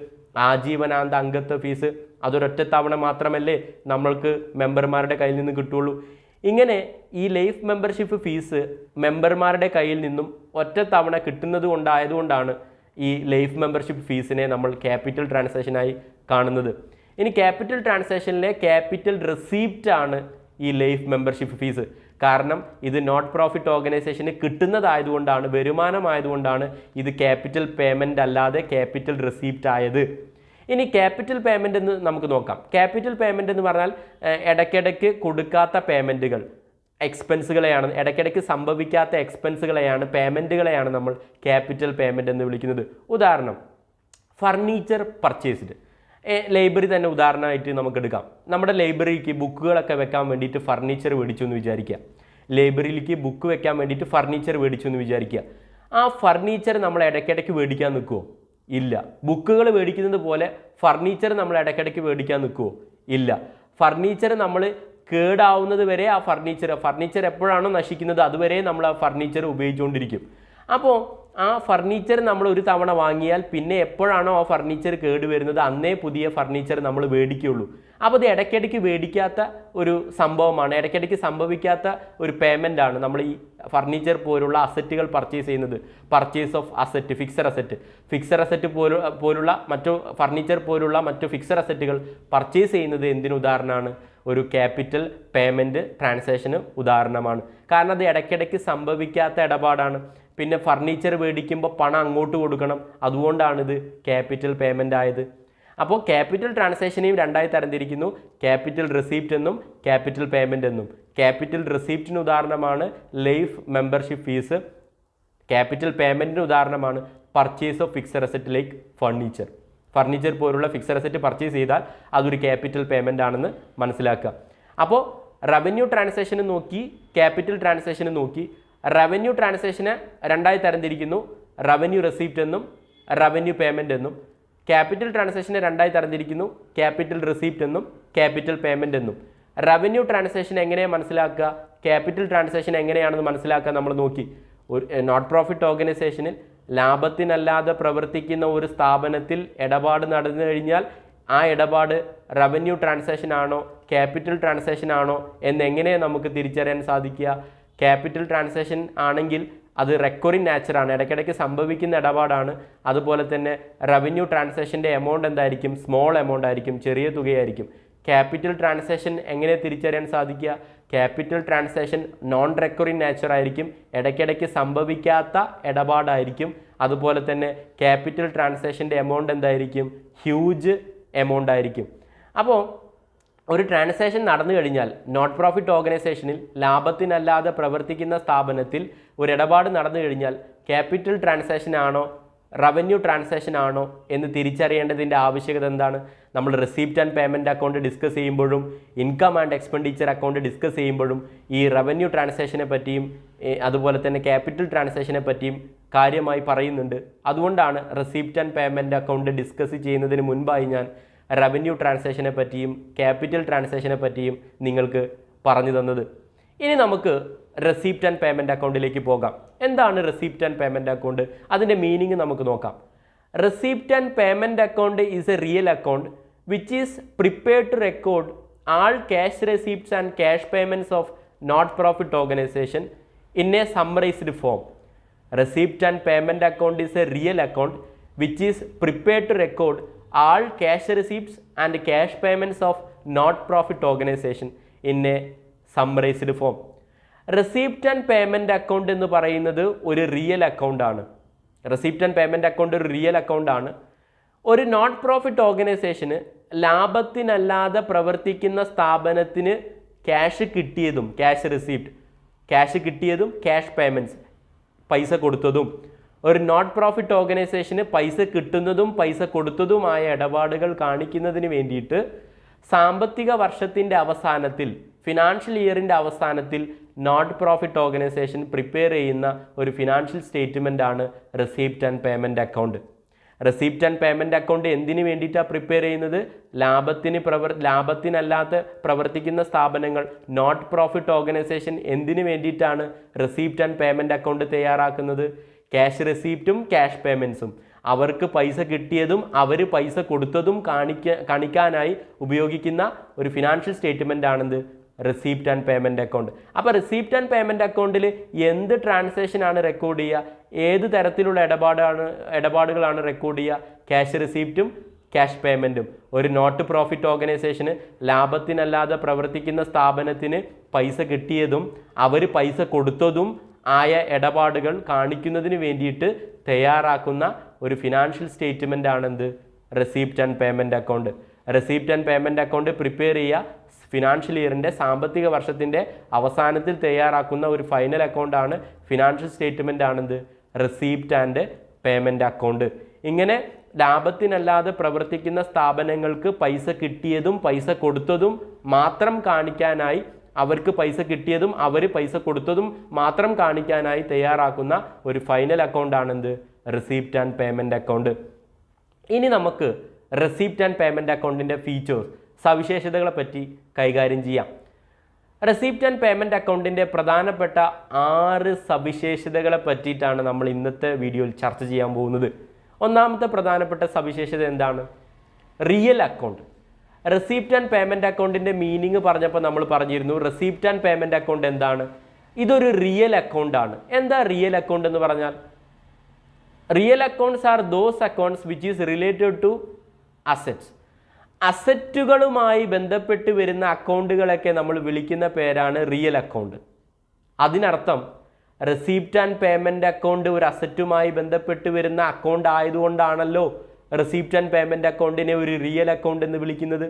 ആജീവനാന്ത അംഗത്വ ഫീസ്? അതൊരൊറ്റ തവണ മാത്രമല്ലേ നമ്മൾക്ക് മെമ്പർമാരുടെ കയ്യിൽ നിന്ന് കിട്ടുള്ളൂ. ഇങ്ങനെ ഈ ലൈഫ് മെമ്പർഷിപ്പ് ഫീസ് മെമ്പർമാരുടെ കയ്യിൽ നിന്നും ഒറ്റ തവണ കിട്ടുന്നത് കൊണ്ടായതുകൊണ്ടാണ് ഈ ലൈഫ് മെമ്പർഷിപ്പ് ഫീസിനെ നമ്മൾ ക്യാപിറ്റൽ ട്രാൻസാക്ഷനായി കാണുന്നത്. ഇനി ക്യാപിറ്റൽ ട്രാൻസാക്ഷനിലെ ക്യാപിറ്റൽ റെസിപ്റ്റ് ആണ് ഈ ലൈഫ് മെമ്പർഷിപ്പ് ഫീസ്. കാരണം ഇത് നോട്ട് പ്രോഫിറ്റ് ഓർഗനൈസേഷന് കിട്ടുന്നതായതുകൊണ്ടാണ്, വരുമാനമായതുകൊണ്ടാണ് ഇത് ക്യാപിറ്റൽ പേയ്മെൻ്റ് അല്ലാതെ ക്യാപിറ്റൽ റെസിപ്റ്റ് ആയത്. ഇനി ക്യാപിറ്റൽ പേയ്മെൻ്റ് എന്ന് നമുക്ക് നോക്കാം. ക്യാപിറ്റൽ പേയ്മെൻ്റ് എന്ന് പറഞ്ഞാൽ ഇടയ്ക്കിടയ്ക്ക് കൊടുക്കാത്ത പേയ്മെൻറ്റുകൾ, എക്സ്പെൻസുകളെയാണ്, ഇടയ്ക്കിടയ്ക്ക് സംഭവിക്കാത്ത എക്സ്പെൻസുകളെയാണ്, പേയ്മെൻറ്റുകളെയാണ് നമ്മൾ ക്യാപിറ്റൽ പേയ്മെൻറ്റ് എന്ന് വിളിക്കുന്നത്. ഉദാഹരണം, ഫർണിച്ചർ പർച്ചേസ്ഡ്. ലൈബ്രറി തന്നെ ഉദാഹരണമായിട്ട് നമുക്ക് എടുക്കാം. നമ്മുടെ ലൈബ്രറിക്ക് ബുക്കുകളൊക്കെ വെക്കാൻ വേണ്ടിയിട്ട് ഫർണിച്ചർ മേടിച്ചു എന്ന് വിചാരിക്കുക. ലൈബ്രറിയിലേക്ക് ബുക്ക് വെക്കാൻ വേണ്ടിയിട്ട് ഫർണിച്ചർ മേടിച്ചു എന്ന് വിചാരിക്കുക. ആ ഫർണിച്ചർ നമ്മൾ ഇടയ്ക്കിടയ്ക്ക് മേടിക്കാൻ നിൽക്കുമോ? ഇല്ല. ബുക്കുകൾ മേടിക്കുന്നത് പോലെ ഫർണിച്ചർ നമ്മൾ ഇടയ്ക്കിടയ്ക്ക് മേടിക്കാൻ നിൽക്കുമോ? ഇല്ല. ഫർണിച്ചർ നമ്മൾ കേടാവുന്നത് വരെ ആ ഫർണിച്ചർ എപ്പോഴാണോ നശിക്കുന്നത് അതുവരെ നമ്മൾ ആ ഫർണിച്ചർ ഉപയോഗിച്ചുകൊണ്ടിരിക്കും. അപ്പോൾ ആ ഫർണിച്ചർ നമ്മൾ ഒരു തവണ വാങ്ങിയാൽ പിന്നെ എപ്പോഴാണോ ആ ഫർണിച്ചർ കേടുവരുന്നത് അന്നേ പുതിയ ഫർണിച്ചർ നമ്മൾ മേടിക്കുകയുള്ളൂ. അപ്പോൾ അത് ഇടയ്ക്കിടയ്ക്ക് മേടിക്കാത്ത ഒരു സംഭവമാണ്, ഇടയ്ക്കിടയ്ക്ക് സംഭവിക്കാത്ത ഒരു പേയ്മെൻ്റാണ് നമ്മൾ ഈ ഫർണിച്ചർ പോലുള്ള അസറ്റുകൾ പർച്ചേസ് ചെയ്യുന്നത്. Purchase of asset, fixed asset പോലുള്ള മറ്റു ഫർണിച്ചർ പോലുള്ള മറ്റു ഫിക്സഡ് അസറ്റുകൾ പർച്ചേസ് ചെയ്യുന്നത് എന്തിന് ഉദാഹരണമാണ്? ഒരു ക്യാപിറ്റൽ പേയ്മെൻറ്റ് ട്രാൻസാക്ഷന് ഉദാഹരണമാണ്. കാരണം അത് ഇടയ്ക്കിടയ്ക്ക് സംഭവിക്കാത്ത ഇടപാടാണ്. പിന്നെ ഫർണിച്ചർ മേടിക്കുമ്പോൾ പണം അങ്ങോട്ട് കൊടുക്കണം, അതുകൊണ്ടാണിത് ക്യാപിറ്റൽ പേയ്മെൻ്റ് ആയത്. അപ്പോൾ ക്യാപിറ്റൽ ട്രാൻസാക്ഷനെയും രണ്ടായി തരംതിരിക്കുന്നു, ക്യാപിറ്റൽ റെസിപ്റ്റ് എന്നും ക്യാപിറ്റൽ പേയ്മെൻ്റ് എന്നും. ക്യാപിറ്റൽ റെസിപ്റ്റിന് ഉദാഹരണമാണ് ലൈഫ് മെമ്പർഷിപ്പ് ഫീസ്, ക്യാപിറ്റൽ പേയ്മെൻറ്റിന് ഉദാഹരണമാണ് purchase of fixed asset like furniture പോലുള്ള ഫിക്സഡ് അസറ്റ് പർച്ചേസ് ചെയ്താൽ അതൊരു ക്യാപിറ്റൽ പേയ്മെൻ്റ് ആണെന്ന് മനസ്സിലാക്കുക. അപ്പോൾ റവന്യൂ ട്രാൻസാക്ഷന് നോക്കി, ക്യാപിറ്റൽ ട്രാൻസാക്ഷന് നോക്കി. റവന്യൂ ട്രാൻസാക്ഷനെ രണ്ടായി തരംതിരിക്കുന്നു, റവന്യൂ റെസിപ്റ്റ് എന്നും റവന്യൂ പേയ്മെൻ്റ് എന്നും. ക്യാപിറ്റൽ ട്രാൻസാക്ഷനെ രണ്ടായി തരംതിരിക്കുന്നു, ക്യാപിറ്റൽ റെസിപ്റ്റ് എന്നും ക്യാപിറ്റൽ പേയ്മെൻ്റ് എന്നും. റവന്യൂ ട്രാൻസാക്ഷൻ എങ്ങനെയാണ് മനസ്സിലാക്കുക, ക്യാപിറ്റൽ ട്രാൻസാക്ഷൻ എങ്ങനെയാണെന്ന് മനസ്സിലാക്കുക നമ്മൾ നോക്കി. ഒരു നോട്ട് പ്രോഫിറ്റ് ഓർഗനൈസേഷനിൽ ലാഭത്തിനല്ലാതെ പ്രവർത്തിക്കുന്ന ഒരു സ്ഥാപനത്തിൽ ഇടപാട് നടന്നു കഴിഞ്ഞാൽ ആ ഇടപാട് റവന്യൂ ട്രാൻസാക്ഷൻ ആണോ ക്യാപിറ്റൽ ട്രാൻസാക്ഷൻ ആണോ എന്നെങ്ങനെ നമുക്ക് തിരിച്ചറിയാൻ സാധിക്കുക? ക്യാപിറ്റൽ ട്രാൻസാക്ഷൻ ആണെങ്കിൽ അത് റെക്കറിങ് നാച്ചറാണ്, ഇടയ്ക്കിടയ്ക്ക് സംഭവിക്കുന്ന ഇടപാടാണ്. അതുപോലെ തന്നെ റവന്യൂ ട്രാൻസാക്ഷൻ്റെ എമൗണ്ട് എന്തായിരിക്കും? സ്മോൾ എമൗണ്ട് ആയിരിക്കും, ചെറിയ തുകയായിരിക്കും. ക്യാപിറ്റൽ ട്രാൻസാക്ഷൻ എങ്ങനെ തിരിച്ചറിയാൻ സാധിക്കുക? Capital transaction non recurring nature ആയിരിക്കും, ഇടയ്ക്കിടയ്ക്ക് സംഭവിക്കാത്ത ഇടപാടായിരിക്കും. അതുപോലെ തന്നെ ക്യാപിറ്റൽ ട്രാൻസാക്ഷൻ്റെ എമൗണ്ട് എന്തായിരിക്കും? ഹ്യൂജ് എമൗണ്ട് ആയിരിക്കും. അപ്പോൾ ഒരു ട്രാൻസാക്ഷൻ നടന്നു കഴിഞ്ഞാൽ നോട്ട് പ്രോഫിറ്റ് ഓർഗനൈസേഷനിൽ ലാഭത്തിനല്ലാതെ പ്രവർത്തിക്കുന്ന സ്ഥാപനത്തിൽ ഒരു ഇടപാട് നടന്നു കഴിഞ്ഞാൽ ക്യാപിറ്റൽ ട്രാൻസാക്ഷൻ ആണോ റവന്യൂ ട്രാൻസാക്ഷൻ ആണോ എന്ന് തിരിച്ചറിയേണ്ടതിൻ്റെ ആവശ്യകത എന്താണ്? നമ്മൾ receipt and payment account discuss ചെയ്യുമ്പോഴും income and expenditure account discuss ചെയ്യുമ്പോഴും ഈ റവന്യൂ ട്രാൻസാക്ഷനെ പറ്റിയും അതുപോലെ തന്നെ ക്യാപിറ്റൽ ട്രാൻസാക്ഷനെ പറ്റിയും കാര്യമായി പറയുന്നുണ്ട്. അതുകൊണ്ടാണ് receipt and payment account discuss ചെയ്യുന്നതിന് മുൻപായി ഞാൻ റവന്യൂ ട്രാൻസാക്ഷനെ പറ്റിയും ക്യാപിറ്റൽ ട്രാൻസാക്ഷനെ പറ്റിയും നിങ്ങൾക്ക് പറഞ്ഞു തന്നത്. ഇനി നമുക്ക് റെസിപ്റ്റ് ആൻഡ് പേയ്മെൻറ്റ് അക്കൗണ്ടിലേക്ക് പോകാം. എന്താണ് റെസിപ്റ്റ് ആൻഡ് പേയ്മെൻറ്റ് അക്കൗണ്ട്? അതിൻ്റെ മീനിങ് നമുക്ക് നോക്കാം. Receipt and payment account is A real account which is prepared to record all cash receipts and cash payments of not profit organisation in A summarised form. Receipt and payment account is A real account which is prepared to record all cash receipts and cash payments of not profit organisation in A summarised form. Receipt and payment account എന്ന് പറയുന്നത് ഒരു real അക്കൗണ്ടാണ്. Receipt and payment account ഒരു real അക്കൗണ്ടാണ്. ഒരു not profit ഓർഗനൈസേഷന് ലാഭത്തിനല്ലാതെ പ്രവർത്തിക്കുന്ന സ്ഥാപനത്തിന് ക്യാഷ് കിട്ടിയതും ക്യാഷ് റിസീപ്റ്റ്, ക്യാഷ് കിട്ടിയതും ക്യാഷ് പേയ്മെൻറ്റ്സ് പൈസ കൊടുത്തതും, ഒരു നോട്ട് പ്രോഫിറ്റ് ഓർഗനൈസേഷന് പൈസ കിട്ടുന്നതും പൈസ കൊടുത്തതുമായ ഇടപാടുകൾ കാണിക്കുന്നതിന് വേണ്ടിയിട്ട് സാമ്പത്തിക വർഷത്തിൻ്റെ അവസാനത്തിൽ, ഫിനാൻഷ്യൽ ഇയറിൻ്റെ അവസാനത്തിൽ നോട്ട് പ്രോഫിറ്റ് ഓർഗനൈസേഷൻ പ്രിപ്പയർ ചെയ്യുന്ന ഒരു ഫിനാൻഷ്യൽ സ്റ്റേറ്റ്മെൻ്റ് ആണ് receipt and payment account. Receipt and payment account എന്തിനു വേണ്ടിയിട്ടാണ് പ്രിപ്പയർ ചെയ്യുന്നത്? ലാഭത്തിനല്ലാതെ പ്രവർത്തിക്കുന്ന സ്ഥാപനങ്ങൾ, നോട്ട് പ്രോഫിറ്റ് ഓർഗനൈസേഷൻ എന്തിനു വേണ്ടിയിട്ടാണ് റെസിപ്റ്റ് ആൻഡ് പേയ്മെൻറ്റ് അക്കൗണ്ട് തയ്യാറാക്കുന്നത്? ക്യാഷ് റെസിപ്റ്റും ക്യാഷ് പേയ്മെൻറ്റ്സും, അവർക്ക് പൈസ കിട്ടിയതും അവർ പൈസ കൊടുത്തതും കാണിക്കാനായി ഉപയോഗിക്കുന്ന ഒരു ഫിനാൻഷ്യൽ സ്റ്റേറ്റ്മെൻ്റ് ആണെന്ത്? Receipt and payment account. അപ്പോൾ റെസിപ്റ്റ് ആൻഡ് പേയ്മെൻറ്റ് അക്കൗണ്ടിൽ എന്ത് ട്രാൻസാക്ഷനാണ് റെക്കോർഡ് ചെയ്യുക? ഏത് തരത്തിലുള്ള ഇടപാടുകളാണ് റെക്കോർഡ് ചെയ്യുക? ക്യാഷ് റെസിപ്റ്റും ക്യാഷ് പേയ്മെൻറ്റും. ഒരു നോട്ട് പ്രോഫിറ്റ് ഓർഗനൈസേഷന് ലാഭത്തിനല്ലാതെ പ്രവർത്തിക്കുന്ന സ്ഥാപനത്തിന് പൈസ കിട്ടിയതും അവർ പൈസ കൊടുത്തതും ആയ ഇടപാടുകൾ കാണിക്കുന്നതിന് വേണ്ടിയിട്ട് തയ്യാറാക്കുന്ന ഒരു ഫിനാൻഷ്യൽ സ്റ്റേറ്റ്മെൻ്റ് ആണെന്ത്? Receipt and payment account. Receipt and payment account prepare ചെയ്യുക ഫിനാൻഷ്യൽ ഇയറിൻ്റെ സാമ്പത്തിക വർഷത്തിൻ്റെ അവസാനത്തിൽ തയ്യാറാക്കുന്ന ഒരു ഫൈനൽ അക്കൗണ്ടാണ്, ഫിനാൻഷ്യൽ സ്റ്റേറ്റ്മെൻ്റ് ആണെന്ത്? Receipt and payment account. ഇങ്ങനെ ലാഭത്തിനല്ലാതെ പ്രവർത്തിക്കുന്ന സ്ഥാപനങ്ങൾക്ക് പൈസ കിട്ടിയതും പൈസ കൊടുത്തതും മാത്രം കാണിക്കാനായി, അവർക്ക് പൈസ കിട്ടിയതും അവർ പൈസ കൊടുത്തതും മാത്രം കാണിക്കാനായി തയ്യാറാക്കുന്ന ഒരു ഫൈനൽ അക്കൗണ്ടാണെന്ത്? Receipt and payment account. ഇനി നമുക്ക് റെസിപ്റ്റ് ആൻഡ് പേയ്മെൻറ്റ് അക്കൗണ്ടിൻ്റെ ഫീച്ചേഴ്സ്, സവിശേഷതകളെ പറ്റി കൈകാര്യം ചെയ്യാം. റെസിപ്റ്റ് ആൻഡ് പേയ്മെൻറ്റ് അക്കൗണ്ടിൻ്റെ പ്രധാനപ്പെട്ട 6 സവിശേഷതകളെ പറ്റിയിട്ടാണ് നമ്മൾ ഇന്നത്തെ വീഡിയോയിൽ ചർച്ച ചെയ്യാൻ പോകുന്നത്. ഒന്നാമത്തെ പ്രധാനപ്പെട്ട സവിശേഷത എന്താണ്? Real account. Receipt and payment അക്കൗണ്ടിൻ്റെ മീനിങ് പറഞ്ഞപ്പോൾ നമ്മൾ പറഞ്ഞിരുന്നു, റെസിപ്റ്റ് ആൻഡ് പേയ്മെൻറ്റ് അക്കൗണ്ട് എന്താണ്? ഇതൊരു റിയൽ അക്കൗണ്ടാണ്. എന്താ റിയൽ അക്കൗണ്ട് എന്ന് പറഞ്ഞാൽ? Real accounts are those accounts which is related to assets. അസറ്റുകളുമായി ബന്ധപ്പെട്ട് വരുന്ന അക്കൗണ്ടുകളൊക്കെ നമ്മൾ വിളിക്കുന്ന പേരാണ് റിയൽ അക്കൗണ്ട്. അതിനർത്ഥം റെസിപ്റ്റ് ആൻഡ് പേയ്മെൻറ്റ് അക്കൗണ്ട് ഒരു അസറ്റുമായി ബന്ധപ്പെട്ട് വരുന്ന അക്കൗണ്ട് ആയതുകൊണ്ടാണല്ലോ റെസിപ്റ്റ് ആൻഡ് പേയ്മെൻറ്റ് അക്കൗണ്ടിനെ ഒരു റിയൽ അക്കൗണ്ട് എന്ന് വിളിക്കുന്നത്.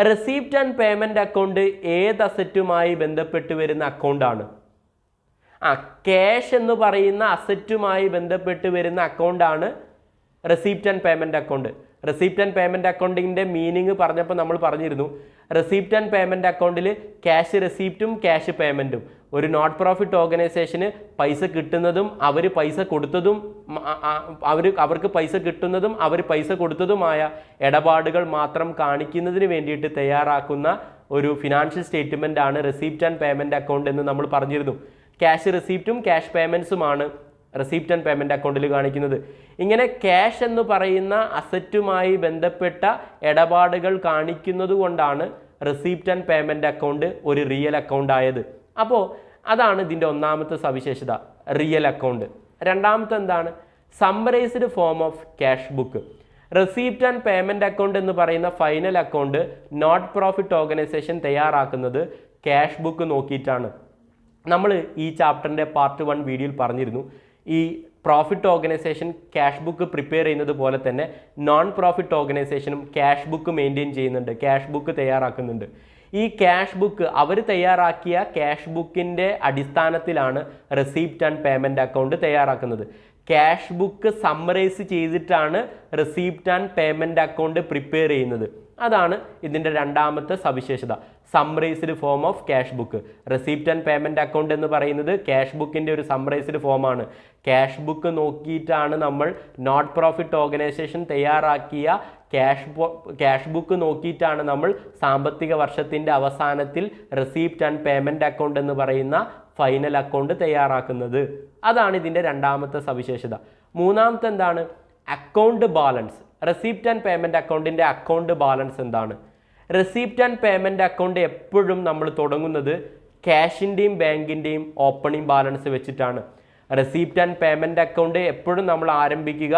റെസിപ്റ്റ് ആൻഡ് പേയ്മെൻറ്റ് അക്കൗണ്ട് ഏത് അസറ്റുമായി ബന്ധപ്പെട്ട് വരുന്ന അക്കൗണ്ടാണ്? ക്യാഷ് എന്ന് പറയുന്ന അസറ്റുമായി ബന്ധപ്പെട്ട് വരുന്ന അക്കൗണ്ടാണ് receipt and payment account. Receipt and payment അക്കൗണ്ടിൻ്റെ മീനിങ് പറഞ്ഞപ്പോൾ നമ്മൾ പറഞ്ഞിരുന്നു, റെസിപ്റ്റ് ആൻഡ് പേയ്മെൻറ്റ് അക്കൗണ്ടിൽ ക്യാഷ് റെസിപ്റ്റും ക്യാഷ് പേയ്മെൻറ്റും, ഒരു നോട്ട് പ്രോഫിറ്റ് ഓർഗനൈസേഷന് പൈസ കിട്ടുന്നതും അവർ പൈസ കൊടുത്തതും അവർക്ക് പൈസ കിട്ടുന്നതും അവർ പൈസ കൊടുത്തതുമായ ഇടപാടുകൾ മാത്രം കാണിക്കുന്നതിന് വേണ്ടിയിട്ട് തയ്യാറാക്കുന്ന ഒരു ഫിനാൻഷ്യൽ സ്റ്റേറ്റ്മെൻ്റ് ആണ് റെസിപ്റ്റ് ആൻഡ് പേയ്മെൻറ്റ് അക്കൗണ്ട് എന്ന് നമ്മൾ പറഞ്ഞിരുന്നു. ക്യാഷ് റെസിപ്റ്റും ക്യാഷ് പേയ്മെൻറ്റ്സുമാണ് റെസിപ്റ്റ് ആൻഡ് പേയ്മെൻറ്റ് അക്കൗണ്ടിൽ കാണിക്കുന്നത്. ഇങ്ങനെ ക്യാഷ് എന്ന് പറയുന്ന അസറ്റുമായി ബന്ധപ്പെട്ട ഇടപാടുകൾ കാണിക്കുന്നത് കൊണ്ടാണ് റെസിപ്റ്റ് ആൻഡ് പേയ്മെൻറ്റ് അക്കൗണ്ട് ഒരു റിയൽ അക്കൗണ്ട് ആയത്. അപ്പോൾ അതാണ് ഇതിൻ്റെ ഒന്നാമത്തെ സവിശേഷത, റിയൽ അക്കൗണ്ട്. രണ്ടാമത്തെ എന്താണ്? Summarised form of cash book. Receipt and payment account എന്ന് പറയുന്ന final account not profit organization തയ്യാറാക്കുന്നത് ക്യാഷ് ബുക്ക് നോക്കിയിട്ടാണ്. നമ്മൾ ഈ ചാപ്റ്ററിൻ്റെ പാർട്ട് 1 വീഡിയോയിൽ പറഞ്ഞിരുന്നു, ഈ profit organization cash book prepare ചെയ്യുന്നത് പോലെ തന്നെ നോൺ പ്രോഫിറ്റ് ഓർഗനൈസേഷനും ക്യാഷ് ബുക്ക് മെയിൻറ്റെയിൻ ചെയ്യുന്നുണ്ട്, ക്യാഷ് ബുക്ക് തയ്യാറാക്കുന്നുണ്ട്. ഈ ക്യാഷ് ബുക്ക് അവർ തയ്യാറാക്കിയ ക്യാഷ് ബുക്കിൻ്റെ അടിസ്ഥാനത്തിലാണ് റെസിപ്റ്റ് ആൻഡ് പേയ്മെൻറ്റ് അക്കൗണ്ട് തയ്യാറാക്കുന്നത്. ക്യാഷ് ബുക്ക് സമ്മറൈസ് ചെയ്തിട്ടാണ് receipt and payment account prepare ചെയ്യുന്നത്. അതാണ് ഇതിൻ്റെ രണ്ടാമത്തെ സവിശേഷത, summarised form of cash book. Receipt and payment account എന്ന് പറയുന്നത് ക്യാഷ് ബുക്കിൻ്റെ ഒരു സമ്മറൈസ്ഡ് ഫോമാണ്. ക്യാഷ് ബുക്ക് നോക്കിയിട്ടാണ് നമ്മൾ നോട്ട് പ്രോഫിറ്റ് ഓർഗനൈസേഷൻ തയ്യാറാക്കിയ ക്യാഷ് ബുക്ക് നോക്കിയിട്ടാണ് നമ്മൾ സാമ്പത്തിക വർഷത്തിൻ്റെ അവസാനത്തിൽ റെസിപ്റ്റ് ആൻഡ് പേയ്മെൻറ്റ് അക്കൗണ്ട് എന്ന് പറയുന്ന ഫൈനൽ അക്കൗണ്ട് തയ്യാറാക്കുന്നത്. അതാണ് ഇതിൻ്റെ രണ്ടാമത്തെ സവിശേഷത. മൂന്നാമത്തെ എന്താണ്? Account balance. Receipt and payment അക്കൗണ്ടിൻ്റെ അക്കൗണ്ട് ബാലൻസ് എന്താണ്? റെസിപ്റ്റ് ആൻഡ് പേയ്മെൻറ്റ് അക്കൗണ്ട് എപ്പോഴും നമ്മൾ തുടങ്ങുന്നത് ക്യാഷിൻ്റെയും ബാങ്കിൻ്റെയും ഓപ്പണിംഗ് ബാലൻസ് വെച്ചിട്ടാണ്. റെസിപ്റ്റ് ആൻഡ് പേയ്മെൻറ്റ് അക്കൗണ്ട് എപ്പോഴും നമ്മൾ ആരംഭിക്കുക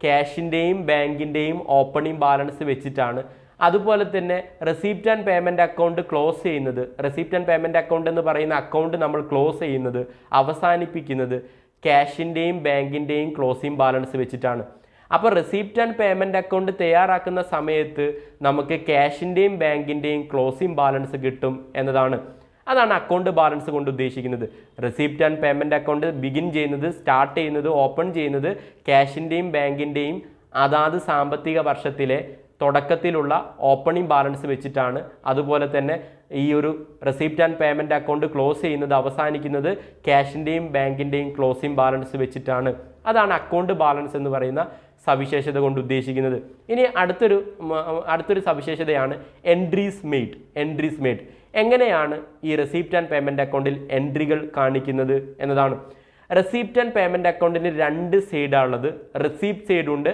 ക്യാഷിൻ്റെയും ബാങ്കിൻ്റെയും ഓപ്പണിംഗ് ബാലൻസ് വെച്ചിട്ടാണ്. അതുപോലെ തന്നെ receipt and payment account close ചെയ്യുന്നത്, റെസിപ്റ്റ് ആൻഡ് പേയ്മെൻറ്റ് അക്കൗണ്ട് എന്ന് പറയുന്ന അക്കൗണ്ട് നമ്മൾ ക്ലോസ് ചെയ്യുന്നത്, അവസാനിപ്പിക്കുന്നത് ക്യാഷിൻ്റെയും ബാങ്കിൻ്റെയും ക്ലോസിംഗ് ബാലൻസ് വെച്ചിട്ടാണ്. അപ്പോൾ റെസിപ്റ്റ് ആൻഡ് പേയ്മെൻറ്റ് അക്കൗണ്ട് തയ്യാറാക്കുന്ന സമയത്ത് നമുക്ക് ക്യാഷിൻ്റെയും ബാങ്കിൻ്റെയും ക്ലോസിംഗ് ബാലൻസ് കിട്ടും എന്നതാണ്. അതാണ് അക്കൗണ്ട് ബാലൻസ് കൊണ്ട് ഉദ്ദേശിക്കുന്നത്. Receipt and payment account begin ചെയ്യുന്നത്, സ്റ്റാർട്ട് ചെയ്യുന്നത്, ഓപ്പൺ ചെയ്യുന്നത് ക്യാഷിൻ്റെയും ബാങ്കിൻ്റെയും അതാത് സാമ്പത്തിക വർഷത്തിലെ തുടക്കത്തിലുള്ള ഓപ്പണിംഗ് ബാലൻസ് വെച്ചിട്ടാണ്. അതുപോലെ തന്നെ ഈ ഒരു receipt and payment account close ചെയ്യുന്നത്, അവസാനിക്കുന്നത് ക്യാഷിൻ്റെയും ബാങ്കിൻ്റെയും ക്ലോസിംഗ് ബാലൻസ് വെച്ചിട്ടാണ്. അതാണ് അക്കൗണ്ട് ബാലൻസ് എന്ന് പറയുന്ന സവിശേഷത കൊണ്ട് ഉദ്ദേശിക്കുന്നത്. ഇനി അടുത്തൊരു സവിശേഷതയാണ് എൻട്രീസ് മെയ്ഡ്. എങ്ങനെയാണ് ഈ റെസിപ്റ്റ് ആൻഡ് പേയ്മെൻറ്റ് അക്കൗണ്ടിൽ എൻട്രികൾ കാണിക്കുന്നത് എന്നതാണ്. റെസിപ്റ്റ് ആൻഡ് പേയ്മെൻറ്റ് അക്കൗണ്ടിന് രണ്ട് സൈഡാണുള്ളത്. റെസിപ്റ്റ് സൈഡുണ്ട്,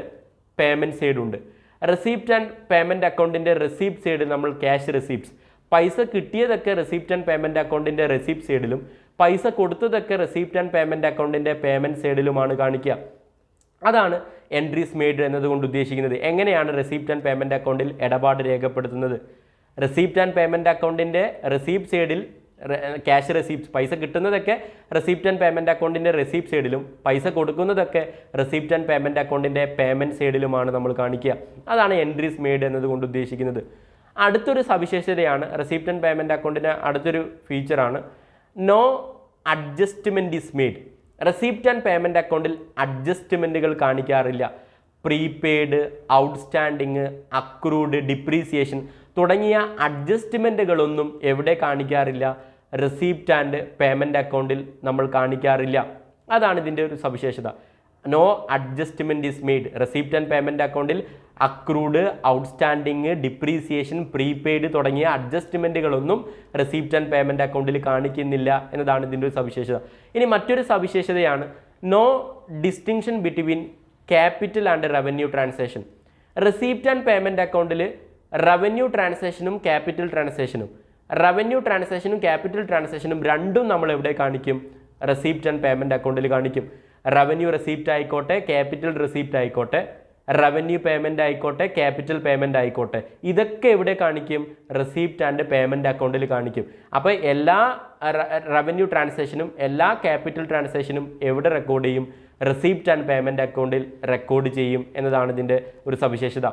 പേയ്മെൻറ്റ് സൈഡുണ്ട്. റെസിപ്റ്റ് ആൻഡ് പേയ്മെൻറ്റ് അക്കൗണ്ടിൻ്റെ റെസിപ്റ്റ് സൈഡ് നമ്മൾ ക്യാഷ് റെസിപ്റ്റ്സ്, പൈസ കിട്ടിയതൊക്കെ റെസിപ്റ്റ് ആൻഡ് പേയ്മെൻറ്റ് അക്കൗണ്ടിൻ്റെ റെസിപ്റ്റ് സൈഡിലും പൈസ കൊടുത്തതൊക്കെ റെസിപ്റ്റ് ആൻഡ് പേയ്മെൻറ്റ് അക്കൗണ്ടിൻ്റെ പേയ്മെൻറ്റ് സൈഡിലുമാണ് കാണിക്കുക. അതാണ് എൻട്രീസ് മെയ്ഡ് എന്നതുകൊണ്ട് ഉദ്ദേശിക്കുന്നത്. എങ്ങനെയാണ് റെസിപ്റ്റ് ആൻഡ് പേയ്മെൻറ്റ് അക്കൗണ്ടിൽ ഇടപാട് രേഖപ്പെടുത്തുന്നത്? റെസിപ്റ്റ് ആൻഡ് പേയ്മെൻറ്റ് അക്കൗണ്ടിൻ്റെ റെസിപ്റ്റ് സൈഡിൽ ക്യാഷ് റെസിപ്റ്റ്സ്, പൈസ കിട്ടുന്നതൊക്കെ റെസിപ്റ്റ് ആൻഡ് പേയ്മെൻറ്റ് അക്കൗണ്ടിൻ്റെ റെസിപ്റ്റ് സൈഡിലും പൈസ കൊടുക്കുന്നതൊക്കെ റെസിപ്റ്റ് ആൻഡ് പേയ്മെൻറ്റ് അക്കൗണ്ടിൻ്റെ പേയ്മെൻറ്റ് സൈഡിലുമാണ് നമ്മൾ കാണിക്കുക. അതാണ് എൻട്രീസ് മെയ്ഡ് എന്നതുകൊണ്ട് ഉദ്ദേശിക്കുന്നത്. അടുത്തൊരു സവിശേഷതയാണ് റെസിപ്റ്റ് ആൻഡ് പേയ്മെൻറ്റ് അക്കൗണ്ടിൻ്റെ അടുത്തൊരു ഫീച്ചറാണ് no adjustment is made. Receipt and payment അക്കൗണ്ടിൽ അഡ്ജസ്റ്റ്മെൻറ്റുകൾ കാണിക്കാറില്ല. പ്രീപെയ്ഡ്, ഔട്ട്സ്റ്റാൻഡിങ്, അക്രൂഡ്, ഡിപ്രീസിയേഷൻ തുടങ്ങിയ അഡ്ജസ്റ്റ്മെൻറ്റുകളൊന്നും എവിടെ കാണിക്കാറില്ല? റെസിപ്റ്റ് ആൻഡ് പേയ്മെൻറ്റ് അക്കൗണ്ടിൽ നമ്മൾ കാണിക്കാറില്ല. അതാണ് ഇതിൻ്റെ ഒരു സവിശേഷത. No adjustment is made. Receipt and payment അക്കൗണ്ടിൽ അക്രൂഡ്, ഔട്ട്സ്റ്റാൻഡിങ്, ഡിപ്രീസിയേഷൻ, പ്രീപെയ്ഡ് തുടങ്ങിയ അഡ്ജസ്റ്റ്മെൻറ്റുകളൊന്നും റെസിപ്റ്റ് ആൻഡ് പേയ്മെൻറ്റ് അക്കൗണ്ടിൽ കാണിക്കുന്നില്ല എന്നതാണ് ഇതിൻ്റെ ഒരു സവിശേഷത. ഇനി മറ്റൊരു സവിശേഷതയാണ് no distinction between capital and revenue transaction. Receipt and payment അക്കൗണ്ടിൽ റവന്യൂ ട്രാൻസാക്ഷനും ക്യാപിറ്റൽ ട്രാൻസാക്ഷനും, റവന്യൂ ട്രാൻസാക്ഷനും ക്യാപിറ്റൽ ട്രാൻസാക്ഷനും രണ്ടും നമ്മൾ എവിടെ കാണിക്കും? റെസിപ്റ്റ് ആൻഡ് പേയ്മെൻറ്റ് അക്കൗണ്ടിൽ കാണിക്കും. റവന്യൂ റെസിപ്റ്റ് ആയിക്കോട്ടെ, ക്യാപിറ്റൽ റെസിപ്റ്റ് ആയിക്കോട്ടെ, റവന്യൂ പേയ്മെൻറ്റ് ആയിക്കോട്ടെ, ക്യാപിറ്റൽ പേയ്മെൻറ്റ് ആയിക്കോട്ടെ, ഇതൊക്കെ എവിടെ കാണിക്കും? റെസിപ്റ്റ് ആൻഡ് പേയ്മെൻറ്റ് അക്കൗണ്ടിൽ കാണിക്കും. അപ്പോൾ എല്ലാ റവന്യൂ ട്രാൻസാക്ഷനും എല്ലാ ക്യാപിറ്റൽ ട്രാൻസാക്ഷനും എവിടെ റെക്കോർഡ് ചെയ്യും? റെസിപ്റ്റ് ആൻഡ് പേയ്മെൻറ്റ് അക്കൗണ്ടിൽ റെക്കോർഡ് ചെയ്യും എന്നതാണ് ഇതിൻ്റെ ഒരു സവിശേഷത.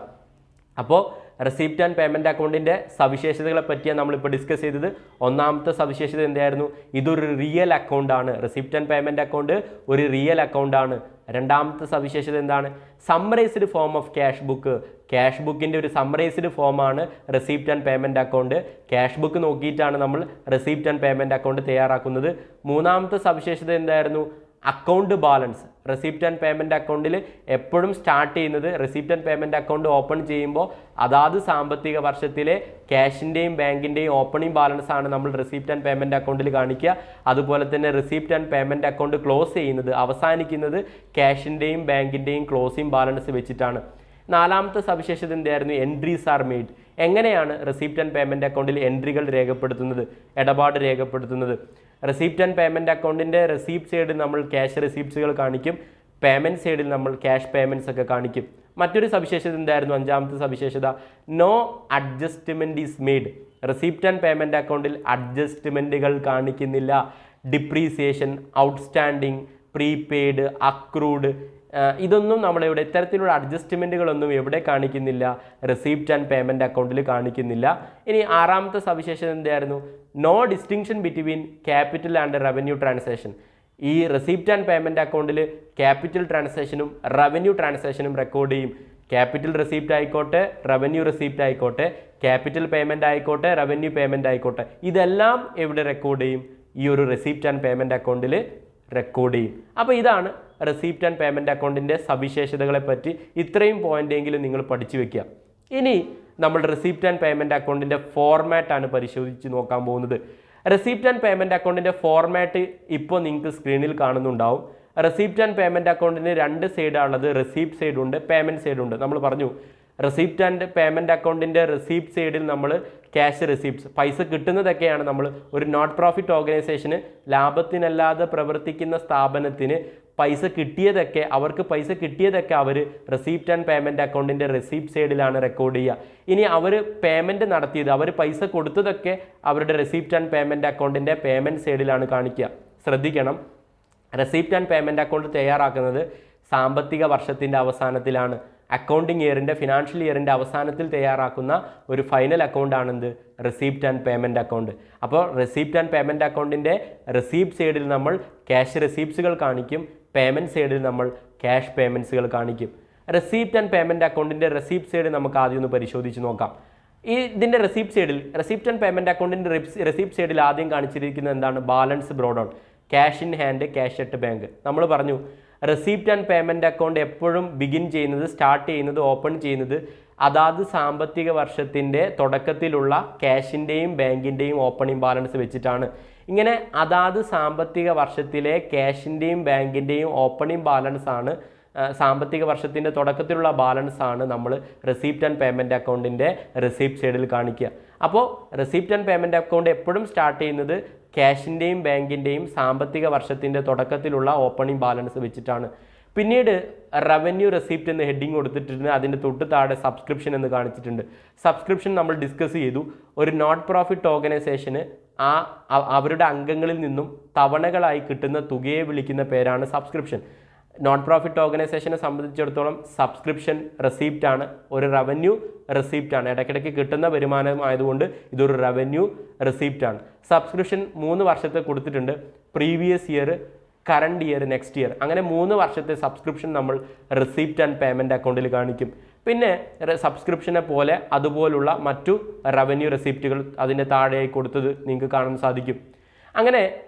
അപ്പോൾ റെസിപ്റ്റ് ആൻഡ് പേയ്മെൻറ്റ് അക്കൗണ്ടിൻ്റെ സവിശേഷതകളെ പറ്റിയാണ് നമ്മളിപ്പോൾ ഡിസ്കസ് ചെയ്തത്. ഒന്നാമത്തെ സവിശേഷത എന്തായിരുന്നു? ഇതൊരു റിയൽ അക്കൗണ്ടാണ്. റെസിപ്റ്റ് ആൻഡ് പേയ്മെൻറ്റ് അക്കൗണ്ട് ഒരു റിയൽ അക്കൗണ്ടാണ്. രണ്ടാമത്തെ സവിശേഷത എന്താണ്? Summarised form of cash book. Cash ബുക്കിൻ്റെ ഒരു സമ്മറൈസ്ഡ് ഫോമാണ് receipt and payment account. Cash book നോക്കിയിട്ടാണ് നമ്മൾ റെസിപ്റ്റ് ആൻഡ് പേയ്മെൻറ്റ് അക്കൗണ്ട് തയ്യാറാക്കുന്നത്. മൂന്നാമത്തെ സവിശേഷത എന്തായിരുന്നു? Account balance. Receipt and payment അക്കൗണ്ടിൽ എപ്പോഴും സ്റ്റാർട്ട് ചെയ്യുന്നത് receipt and payment account open ചെയ്യുമ്പോൾ അതാത് സാമ്പത്തിക വർഷത്തിലെ ക്യാഷിൻ്റെയും ബാങ്കിൻ്റെയും ഓപ്പണിംഗ് ബാലൻസ് ആണ് നമ്മൾ റെസിപ്റ്റ് ആൻഡ് പേയ്മെൻറ്റ് അക്കൗണ്ടിൽ കാണിക്കുക. അതുപോലെ തന്നെ receipt and payment account close ചെയ്യുന്നത്, അവസാനിക്കുന്നത് ക്യാഷിൻ്റെയും ബാങ്കിൻ്റെയും ക്ലോസിംഗ് ബാലൻസ് വെച്ചിട്ടാണ്. നാലാമത്തെ സവിശേഷത എന്തായിരുന്നു? Entries are made. എങ്ങനെയാണ് റെസിപ്റ്റ് ആൻഡ് പേയ്മെൻറ്റ് അക്കൗണ്ടിൽ എൻട്രികൾ രേഖപ്പെടുത്തുന്നത്, ഇടപാട് രേഖപ്പെടുത്തുന്നത്? റെസിപ്റ്റ് ആൻഡ് പേയ്മെൻറ്റ് അക്കൗണ്ടിൻ്റെ റെസിപ്റ്റ് സൈഡിൽ നമ്മൾ ക്യാഷ് റെസിപ്റ്റ്സുകൾ കാണിക്കും, പേയ്മെൻറ്റ് സൈഡിൽ നമ്മൾ ക്യാഷ് പേയ്മെൻറ്റ്സ് ഒക്കെ കാണിക്കും. മറ്റൊരു സവിശേഷത എന്തായിരുന്നു? അഞ്ചാമത്തെ സവിശേഷത no adjustment is made. Receipt and payment അക്കൗണ്ടിൽ അഡ്ജസ്റ്റ്മെൻറ്റുകൾ കാണിക്കുന്നില്ല. ഡിപ്രീസിയേഷൻ, ഔട്ട്സ്റ്റാൻഡിങ്, പ്രീപെയ്ഡ്, അക്രൂഡ്, ഇതൊന്നും നമ്മളിവിടെ ഇത്തരത്തിലുള്ള അഡ്ജസ്റ്റ്മെൻറ്റുകളൊന്നും എവിടെ കാണിക്കുന്നില്ല? റെസിപ്റ്റ് ആൻഡ് പേയ്മെൻറ്റ് അക്കൗണ്ടിൽ കാണിക്കുന്നില്ല. ഇനി ആറാമത്തെ സവിശേഷത എന്തായിരുന്നു? No distinction between capital and revenue transaction. ഈ റെസിപ്റ്റ് ആൻഡ് പേയ്മെൻറ്റ് അക്കൗണ്ടിൽ ക്യാപിറ്റൽ ട്രാൻസാക്ഷനും റവന്യൂ ട്രാൻസാക്ഷനും റെക്കോർഡ് ചെയ്യും. ക്യാപിറ്റൽ റെസിപ്റ്റ് ആയിക്കോട്ടെ, റവന്യൂ റെസിപ്റ്റ് ആയിക്കോട്ടെ, ക്യാപിറ്റൽ പേയ്മെൻറ്റ് ആയിക്കോട്ടെ, റവന്യൂ പേയ്മെൻറ്റ് ആയിക്കോട്ടെ, ഇതെല്ലാം എവിടെ റെക്കോർഡ് ചെയ്യും? ഈ ഒരു റെസിപ്റ്റ് ആൻഡ് പേയ്മെൻറ്റ് അക്കൗണ്ടിൽ റെക്കോർഡ് ചെയ്യും. അപ്പോൾ ഇതാണ് റെസിപ്റ്റ് ആൻഡ് പേയ്മെൻറ്റ് അക്കൗണ്ടിൻ്റെ സവിശേഷതകളെ പറ്റി ഇത്രയും പോയിൻ്റെങ്കിലും നിങ്ങൾ പഠിച്ചു വെക്കുക. ഇനി നമ്മൾ റെസിപ്റ്റ് ആൻഡ് പേയ്മെൻറ്റ് അക്കൗണ്ടിൻ്റെ ഫോർമാറ്റാണ് പരിശോധിച്ച് നോക്കാൻ പോകുന്നത്. റെസിപ്റ്റ് ആൻഡ് പേയ്മെൻറ്റ് അക്കൗണ്ടിൻ്റെ ഫോർമാറ്റ് ഇപ്പോൾ നിങ്ങൾക്ക് സ്ക്രീനിൽ കാണുന്നുണ്ടാവും. റെസിപ്റ്റ് ആൻഡ് പേയ്മെൻറ്റ് അക്കൗണ്ടിന് രണ്ട് സൈഡാണുള്ളത്. റെസിപ്റ്റ് സൈഡുണ്ട്, പേയ്മെൻറ്റ് സൈഡുണ്ട്. നമ്മൾ പറഞ്ഞു റെസിപ്റ്റ് ആൻഡ് പേയ്മെൻറ്റ് അക്കൗണ്ടിൻ്റെ റെസിപ്റ്റ് സൈഡിൽ നമ്മൾ ക്യാഷ് റെസിപ്റ്റ്സ് പൈസ കിട്ടുന്നതൊക്കെയാണ് നമ്മൾ ഒരു നോട്ട് പ്രോഫിറ്റ് ഓർഗനൈസേഷന്, ലാഭത്തിനല്ലാതെ പ്രവർത്തിക്കുന്ന സ്ഥാപനത്തിന് പൈസ കിട്ടിയതൊക്കെ, അവർക്ക് പൈസ കിട്ടിയതൊക്കെ അവർ റെസിപ്റ്റ് ആൻഡ് പേയ്മെൻറ്റ് അക്കൗണ്ടിൻ്റെ റെസിപ്റ്റ് സൈഡിലാണ് റെക്കോർഡ് ചെയ്യുക. ഇനി അവർ പേയ്മെൻറ്റ് നടത്തിയത്, അവർ പൈസ കൊടുത്തതൊക്കെ അവരുടെ റെസിപ്റ്റ് ആൻഡ് പേയ്മെൻറ്റ് അക്കൗണ്ടിൻ്റെ പേയ്മെൻറ്റ് സൈഡിലാണ് കാണിക്കുക. ശ്രദ്ധിക്കണം, റെസിപ്റ്റ് ആൻഡ് പേയ്മെൻറ്റ് അക്കൗണ്ട് തയ്യാറാക്കുന്നത് സാമ്പത്തിക വർഷത്തിൻ്റെ അവസാനത്തിലാണ്. അക്കൗണ്ടിങ് ഇയറിൻ്റെ, ഫിനാൻഷ്യൽ ഇയറിൻ്റെ അവസാനത്തിൽ തയ്യാറാക്കുന്ന ഒരു ഫൈനൽ അക്കൗണ്ടാണെന്ത്? Receipt and payment account. അപ്പോൾ റെസിപ്റ്റ് ആൻഡ് പേയ്മെൻറ്റ് അക്കൗണ്ടിൻ്റെ റെസിപ്റ്റ് സൈഡിൽ നമ്മൾ ക്യാഷ് റെസിപ്റ്റ്സുകൾ കാണിക്കും, പേയ്മെൻറ്റ് സൈഡിൽ നമ്മൾ ക്യാഷ് പേയ്മെൻറ്റ്സുകൾ കാണിക്കും. റെസിപ്റ്റ് ആൻഡ് പേയ്മെൻറ്റ് അക്കൗണ്ടിൻ്റെ റെസിപ്റ്റ് സൈഡ് നമുക്ക് ആദ്യം ഒന്ന് പരിശോധിച്ച് നോക്കാം. ഇതിൻ്റെ റെസിപ്റ്റ് സൈഡിൽ, റെസിപ്റ്റ് ആൻഡ് പേയ്മെൻറ്റ് അക്കൗണ്ടിൻ്റെ റെസിപ്റ്റ് സൈഡിൽ ആദ്യം കാണിച്ചിരിക്കുന്നത് എന്താണ്? Balance broad on, cash in hand, cash at bank. നമ്മൾ പറഞ്ഞു റെസിപ്റ്റ് ആൻഡ് പേയ്മെൻറ്റ് അക്കൗണ്ട് എപ്പോഴും ബിഗിൻ ചെയ്യുന്നത്, സ്റ്റാർട്ട് ചെയ്യുന്നത്, ഓപ്പൺ ചെയ്യുന്നത് അതാത് സാമ്പത്തിക വർഷത്തിൻ്റെ തുടക്കത്തിലുള്ള ക്യാഷിൻ്റെയും ബാങ്കിൻ്റെയും ഓപ്പണിംഗ് ബാലൻസ് വെച്ചിട്ടാണ്. ഇങ്ങനെ അതാത് സാമ്പത്തിക വർഷത്തിലെ ക്യാഷിൻ്റെയും ബാങ്കിൻ്റെയും ഓപ്പണിംഗ് ബാലൻസ് ആണ്, സാമ്പത്തിക വർഷത്തിൻ്റെ തുടക്കത്തിലുള്ള ബാലൻസ് ആണ് നമ്മൾ റെസിപ്റ്റ് ആൻഡ് പേയ്മെൻറ്റ് അക്കൗണ്ടിൻ്റെ റെസിപ്റ്റ് സൈഡിൽ കാണിക്കുക. അപ്പോൾ റെസിപ്റ്റ് ആൻഡ് പേയ്മെൻറ്റ് അക്കൗണ്ട് എപ്പോഴും സ്റ്റാർട്ട് ചെയ്യുന്നത് ക്യാഷിൻ്റെയും ബാങ്കിൻ്റെയും സാമ്പത്തിക വർഷത്തിൻ്റെ തുടക്കത്തിലുള്ള ഓപ്പണിംഗ് ബാലൻസ് വെച്ചിട്ടാണ്. പിന്നീട് റവന്യൂ റെസിപ്റ്റ് എന്ന് ഹെഡിങ് കൊടുത്തിട്ടുണ്ട്, അതിൻ്റെ തൊട്ട് താഴെ സബ്സ്ക്രിപ്ഷൻ എന്ന് കാണിച്ചിട്ടുണ്ട്. സബ്സ്ക്രിപ്ഷൻ നമ്മൾ ഡിസ്കസ് ചെയ്തു. ഒരു നോട്ട് പ്രോഫിറ്റ് ഓർഗനൈസേഷന് അവരുടെ അംഗങ്ങളിൽ നിന്നും തവണകളായി കിട്ടുന്ന തുകയെ വിളിക്കുന്ന പേരാണ് സബ്സ്ക്രിപ്ഷൻ. നോട്ട് പ്രോഫിറ്റ് ഓർഗനൈസേഷനെ സംബന്ധിച്ചിടത്തോളം സബ്സ്ക്രിപ്ഷൻ റെസിപ്റ്റ് ആണ്, ഒരു റവന്യൂ റെസിപ്റ്റ് ആണ്. ഇടയ്ക്കിടയ്ക്ക് കിട്ടുന്ന വരുമാനമായതുകൊണ്ട് ഇതൊരു റവന്യൂ റെസിപ്റ്റ് ആണ്. സബ്സ്ക്രിപ്ഷൻ 3 വർഷത്തെ കൊടുത്തിട്ടുണ്ട്, previous year, current year, next year, അങ്ങനെ 3 വർഷത്തെ സബ്സ്ക്രിപ്ഷൻ നമ്മൾ റെസിപ്റ്റ് ആൻഡ് പേയ്മെൻറ്റ് അക്കൗണ്ടിൽ കാണിക്കും. പിന്നെ സബ്സ്ക്രിപ്ഷനെ പോലെ അതുപോലുള്ള മറ്റു റവന്യൂ റെസിപ്റ്റുകൾ അതിൻ്റെ താഴെയായി കൊടുത്തത് നിങ്ങൾക്ക് കാണാൻ സാധിക്കും. അങ്ങനെ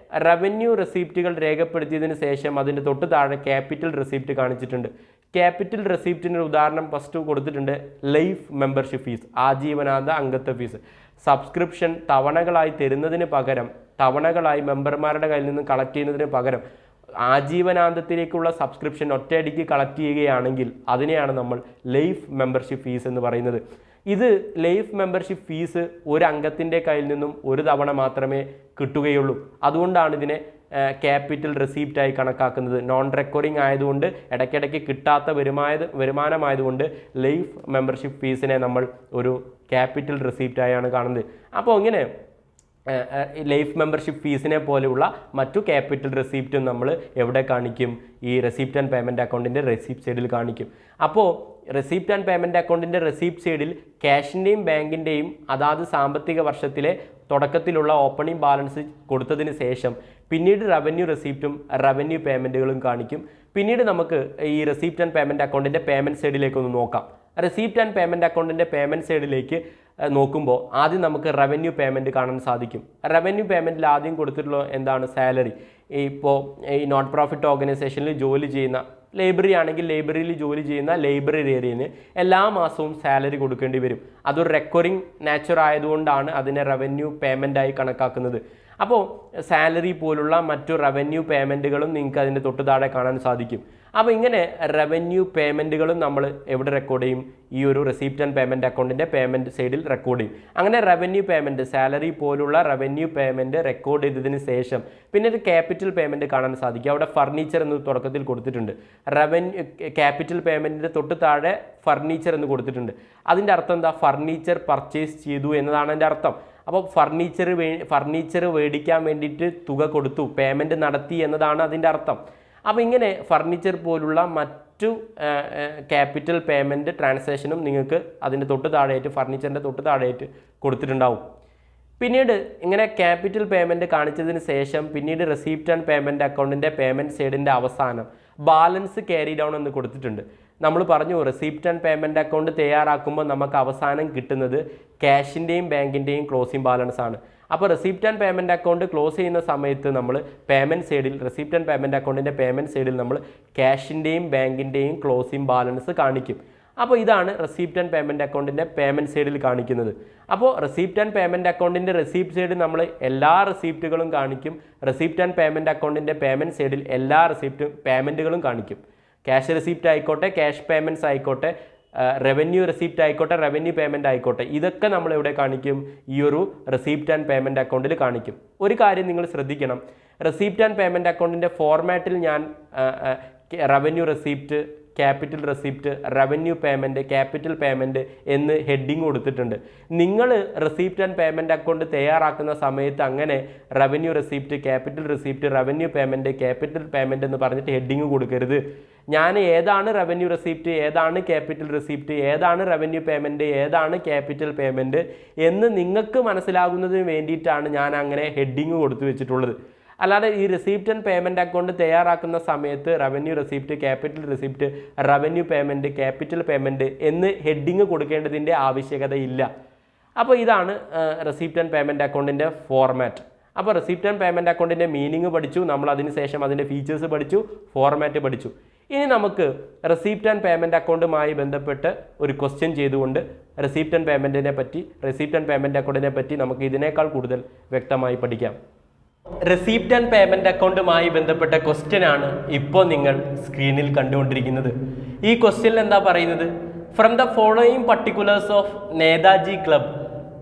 റവന്യൂ റെസിപ്റ്റുകൾ രേഖപ്പെടുത്തിയതിന് ശേഷം അതിൻ്റെ തൊട്ട് താഴെ ക്യാപിറ്റൽ റെസിപ്റ്റ് കാണിച്ചിട്ടുണ്ട്. ക്യാപിറ്റൽ റെസിപ്റ്റിന് ഉദാഹരണം ഫസ്റ്റ് കൊടുത്തിട്ടുണ്ട്, ലൈഫ് മെമ്പർഷിപ്പ് ഫീസ്, ആജീവനാന്ത അംഗത്വ ഫീസ്. സബ്സ്ക്രിപ്ഷൻ തവണകളായി തരുന്നതിന് പകരം, തവണകളായി മെമ്പർമാരുടെ കയ്യിൽ നിന്ന് കളക്ട് ചെയ്യുന്നതിന് പകരം ആജീവനാന്തത്തിലേക്കുള്ള സബ്സ്ക്രിപ്ഷൻ ഒറ്റയടിക്ക് കളക്ട് ചെയ്യുകയാണെങ്കിൽ അതിനെയാണ് നമ്മൾ ലൈഫ് മെമ്പർഷിപ്പ് ഫീസ് എന്ന് പറയുന്നത്. ഇത് ലൈഫ് മെമ്പർഷിപ്പ് ഫീസ് ഒരു അംഗത്തിൻ്റെ കയ്യിൽ നിന്നും ഒരു തവണ മാത്രമേ കിട്ടുകയുള്ളൂ. അതുകൊണ്ടാണ് ഇതിനെ ക്യാപിറ്റൽ റെസിപ്റ്റായി കണക്കാക്കുന്നത്. നോൺ റെക്കറിങ് ആയതുകൊണ്ട്, ഇടയ്ക്കിടയ്ക്ക് കിട്ടാത്ത വരുമാനമായതുകൊണ്ട് ലൈഫ് മെമ്പർഷിപ്പ് ഫീസിനെ നമ്മൾ ഒരു ക്യാപിറ്റൽ റെസിപ്റ്റായാണ് കാണുന്നത്. അപ്പോൾ ഇങ്ങനെ ലൈഫ് മെമ്പർഷിപ്പ് ഫീസിനെ പോലെയുള്ള മറ്റു ക്യാപിറ്റൽ റെസിപ്റ്റും നമ്മൾ എവിടെ കാണിക്കും? ഈ റെസിപ്റ്റ് ആൻഡ് പേയ്മെൻറ്റ് അക്കൗണ്ടിൻ്റെ റെസിപ്റ്റ് സൈഡിൽ കാണിക്കും. അപ്പോൾ റെസിപ്റ്റ് ആൻഡ് പേയ്മെൻറ്റ് അക്കൗണ്ടിൻ്റെ റെസിപ്റ്റ് സൈഡിൽ ക്യാഷിൻ്റെയും ബാങ്കിൻ്റെയും അതാത് സാമ്പത്തിക വർഷത്തിലെ തുടക്കത്തിലുള്ള ഓപ്പണിംഗ് ബാലൻസ് കൊടുത്തതിന് ശേഷം പിന്നീട് റവന്യൂ റെസിപ്റ്റും റവന്യൂ പേയ്മെൻറ്റുകളും കാണിക്കും. പിന്നീട് നമുക്ക് ഈ റെസിപ്റ്റ് ആൻഡ് പേയ്മെൻറ്റ് അക്കൗണ്ടിൻ്റെ പേയ്മെൻറ്റ് സൈഡിലേക്കൊന്ന് നോക്കാം. റെസിപ്റ്റ് ആൻഡ് പേയ്മെൻറ്റ് അക്കൗണ്ടിൻ്റെ പേയ്മെൻറ്റ് സൈഡിലേക്ക് നോക്കുമ്പോൾ ആദ്യം നമുക്ക് റവന്യൂ പേയ്മെൻറ്റ് കാണാൻ സാധിക്കും. റവന്യൂ പേയ്മെൻറ്റിൽ ആദ്യം കൊടുത്തിട്ടുള്ള എന്താണ്? സാലറി. ഇപ്പോൾ ഈ നോട്ട് പ്രോഫിറ്റ് ഓർഗനൈസേഷനിൽ ജോലി ചെയ്യുന്ന, ലൈബ്രറി ആണെങ്കിൽ ലൈബ്രറിയിൽ ജോലി ചെയ്യുന്ന ലൈബ്രറിയന് എല്ലാ മാസവും സാലറി കൊടുക്കേണ്ടി വരും. അതൊരു റെക്കറിങ് നേച്ചർ ആയതുകൊണ്ടാണ് അതിനെ റവന്യൂ പേയ്മെൻറ്റായി കണക്കാക്കുന്നത്. അപ്പോൾ സാലറി പോലുള്ള മറ്റു റവന്യൂ പേയ്മെൻറ്റുകളും നിങ്ങൾക്ക് അതിൻ്റെ തൊട്ട് താഴെ കാണാൻ സാധിക്കും. അപ്പോൾ ഇങ്ങനെ റവന്യൂ പേയ്മെൻറ്റുകളും നമ്മൾ എവിടെ റെക്കോർഡ് ചെയ്യും? ഈ ഒരു റെസിപ്റ്റ് ആൻഡ് പേയ്മെൻറ്റ് അക്കൗണ്ടിൻ്റെ പേയ്മെൻറ്റ് സൈഡിൽ റെക്കോർഡ് ചെയ്യും. അങ്ങനെ റവന്യൂ പേയ്മെൻറ്റ്, സാലറി പോലുള്ള റവന്യൂ പേയ്മെൻറ്റ് റെക്കോർഡ് ചെയ്തതിന് ശേഷം പിന്നെ ഒരു ക്യാപിറ്റൽ പേയ്മെൻറ്റ് കാണാൻ സാധിക്കും. അവിടെ ഫർണിച്ചർ എന്ന് തുടക്കത്തിൽ കൊടുത്തിട്ടുണ്ട്. ക്യാപിറ്റൽ പേയ്മെൻറ്റിൻ്റെ തൊട്ട് താഴെ ഫർണിച്ചർ എന്ന് കൊടുത്തിട്ടുണ്ട്. അതിൻ്റെ അർത്ഥം എന്താ? ഫർണിച്ചർ പർച്ചേസ് ചെയ്തു എന്നതാണ് അതിൻ്റെ അർത്ഥം. അപ്പോൾ ഫർണിച്ചർ മേടിക്കാൻ വേണ്ടിയിട്ട് തുക കൊടുത്തു, പേയ്മെൻറ്റ് നടത്തി എന്നതാണ് അതിൻ്റെ അർത്ഥം. അപ്പോൾ ഇങ്ങനെ ഫർണിച്ചർ പോലുള്ള മറ്റു ക്യാപിറ്റൽ പേയ്മെൻറ്റ് ട്രാൻസാക്ഷനും നിങ്ങൾക്ക് അതിൻ്റെ തൊട്ട് താഴെയായിട്ട്, ഫർണിച്ചറിൻ്റെ തൊട്ട് താഴെയായിട്ട് കൊടുത്തിട്ടുണ്ടാവും. പിന്നീട് ഇങ്ങനെ ക്യാപിറ്റൽ പേയ്മെൻറ്റ് കാണിച്ചതിന് ശേഷം പിന്നീട് റെസിപ്റ്റ് ആൻഡ് പേയ്മെൻറ്റ് അക്കൗണ്ടിൻ്റെ പേയ്മെൻറ്റ് സൈഡിൻ്റെ അവസാനം ബാലൻസ് ക്യാരി ഡൗൺ എന്ന് കൊടുത്തിട്ടുണ്ട്. നമ്മൾ പറഞ്ഞു റെസിപ്റ്റ് ആൻഡ് പേയ്മെൻറ്റ് അക്കൗണ്ട് തയ്യാറാക്കുമ്പോൾ നമുക്ക് അവസാനം കിട്ടുന്നത് ക്യാഷിൻ്റെയും ബാങ്കിൻ്റെയും ക്ലോസിംഗ് ബാലൻസ് ആണ്. അപ്പോൾ receipt and payment account close ചെയ്യുന്ന സമയത്ത് നമ്മൾ പേയ്മെൻറ്റ് സൈഡിൽ, റെസിപ്റ്റ് ആൻഡ് പേയ്മെൻറ്റ് അക്കൗണ്ടിൻ്റെ പേയ്മെൻറ്റ് സൈഡിൽ നമ്മൾ ക്യാഷിൻ്റെയും ബാങ്കിൻ്റെയും ക്ലോസിംഗ് ബാലൻസ് കാണിക്കും. അപ്പോൾ ഇതാണ് റെസിപ്റ്റ് ആൻഡ് പേയ്മെൻറ്റ് അക്കൗണ്ടിൻ്റെ പേയ്മെൻറ്റ് സൈഡിൽ കാണിക്കുന്നത്. അപ്പോൾ റെസിപ്റ്റ് ആൻഡ് പേയ്മെൻറ്റ് അക്കൗണ്ടിൻ്റെ റെസിപ്റ്റ് സൈഡിൽ നമ്മൾ എല്ലാ റെസിപ്റ്റുകളും കാണിക്കും. റെസിപ്റ്റ് ആൻഡ് പേയ്മെൻറ്റ് അക്കൗണ്ടിൻ്റെ പേയ്മെൻറ്റ് സൈഡിൽ എല്ലാ റെസിപ്റ്റും പേയ്മെൻറ്റുകളും കാണിക്കും. ക്യാഷ് റെസിപ്റ്റ് ആയിക്കോട്ടെ, ക്യാഷ് പേയ്മെൻറ്റ്സ് ആയിക്കോട്ടെ, റവന്യൂ റെസിപ്റ്റ് ആയിക്കോട്ടെ, റവന്യൂ പേയ്മെൻറ്റ് ആയിക്കോട്ടെ, ഇതൊക്കെ നമ്മൾ എവിടെ കാണിക്കും? ഈ ഒരു റെസിപ്റ്റ് ആൻഡ് പേയ്മെൻറ്റ് അക്കൗണ്ടിൽ കാണിക്കും. ഒരു കാര്യം നിങ്ങൾ ശ്രദ്ധിക്കണം, റെസിപ്റ്റ് ആൻഡ് പേയ്മെൻറ്റ് അക്കൗണ്ടിൻ്റെ ഫോർമാറ്റിൽ ഞാൻ revenue receipt, capital receipt, revenue payment, capital payment എന്ന് ഹെഡിങ് കൊടുത്തിട്ടുണ്ട്. നിങ്ങൾ റെസിപ്റ്റ് ആൻഡ് പേയ്മെൻറ്റ് അക്കൗണ്ട് തയ്യാറാക്കുന്ന സമയത്ത് അങ്ങനെ revenue receipt, capital receipt, revenue payment, capital payment എന്ന് പറഞ്ഞിട്ട് ഹെഡിങ് കൊടുക്കരുത്. ഞാൻ ഏതാണ് റവന്യൂ റെസിപ്റ്റ്, ഏതാണ് ക്യാപിറ്റൽ റെസിപ്റ്റ്, ഏതാണ് റവന്യൂ പേയ്മെൻറ്റ്, ഏതാണ് ക്യാപിറ്റൽ പേയ്മെൻറ്റ് എന്ന് നിങ്ങൾക്ക് മനസ്സിലാകുന്നതിന് വേണ്ടിയിട്ടാണ് ഞാൻ അങ്ങനെ ഹെഡിങ് കൊടുത്തു വെച്ചിട്ടുള്ളത്. അല്ലാതെ ഈ റെസിപ്റ്റ് ആൻഡ് പേയ്മെൻറ്റ് അക്കൗണ്ട് തയ്യാറാക്കുന്ന സമയത്ത് revenue receipt, capital receipt, revenue payment, capital payment എന്ന് ഹെഡിങ് കൊടുക്കേണ്ടതിൻ്റെ ആവശ്യകതയില്ല. അപ്പോൾ ഇതാണ് റെസിപ്റ്റ് ആൻഡ് പേയ്മെൻറ്റ് അക്കൗണ്ടിൻ്റെ ഫോർമാറ്റ്. അപ്പോൾ റെസിപ്റ്റ് ആൻഡ് പേയ്മെൻറ്റ് അക്കൗണ്ടിൻ്റെ മീനിങ് പഠിച്ചു, നമ്മൾ അതിന് ശേഷം അതിൻ്റെ ഫീച്ചേഴ്സ് പഠിച്ചു, ഫോർമാറ്റ് പഠിച്ചു. ഇനി നമുക്ക് റെസിപ്റ്റ് ആൻഡ് പേയ്മെൻറ്റ് അക്കൗണ്ടുമായി ബന്ധപ്പെട്ട് ഒരു ക്വസ്റ്റ്യൻ ചെയ്തുകൊണ്ട് റെസിപ്റ്റ് ആൻഡ് പേയ്മെൻറ്റ് അക്കൗണ്ടിനെ പറ്റി നമുക്ക് ഇതിനേക്കാൾ കൂടുതൽ വ്യക്തമായി പഠിക്കാം. റെസിപ്റ്റ് ആൻഡ് പേയ്മെൻറ്റ് അക്കൗണ്ടുമായി ബന്ധപ്പെട്ട ക്വസ്റ്റ്യൻ ആണ് ഇപ്പോൾ നിങ്ങൾ സ്ക്രീനിൽ കണ്ടുകൊണ്ടിരിക്കുന്നത്. ഈ ക്വസ്റ്റ്യനിൽ എന്താ പറയുന്നത്? From the following particulars of Netaji club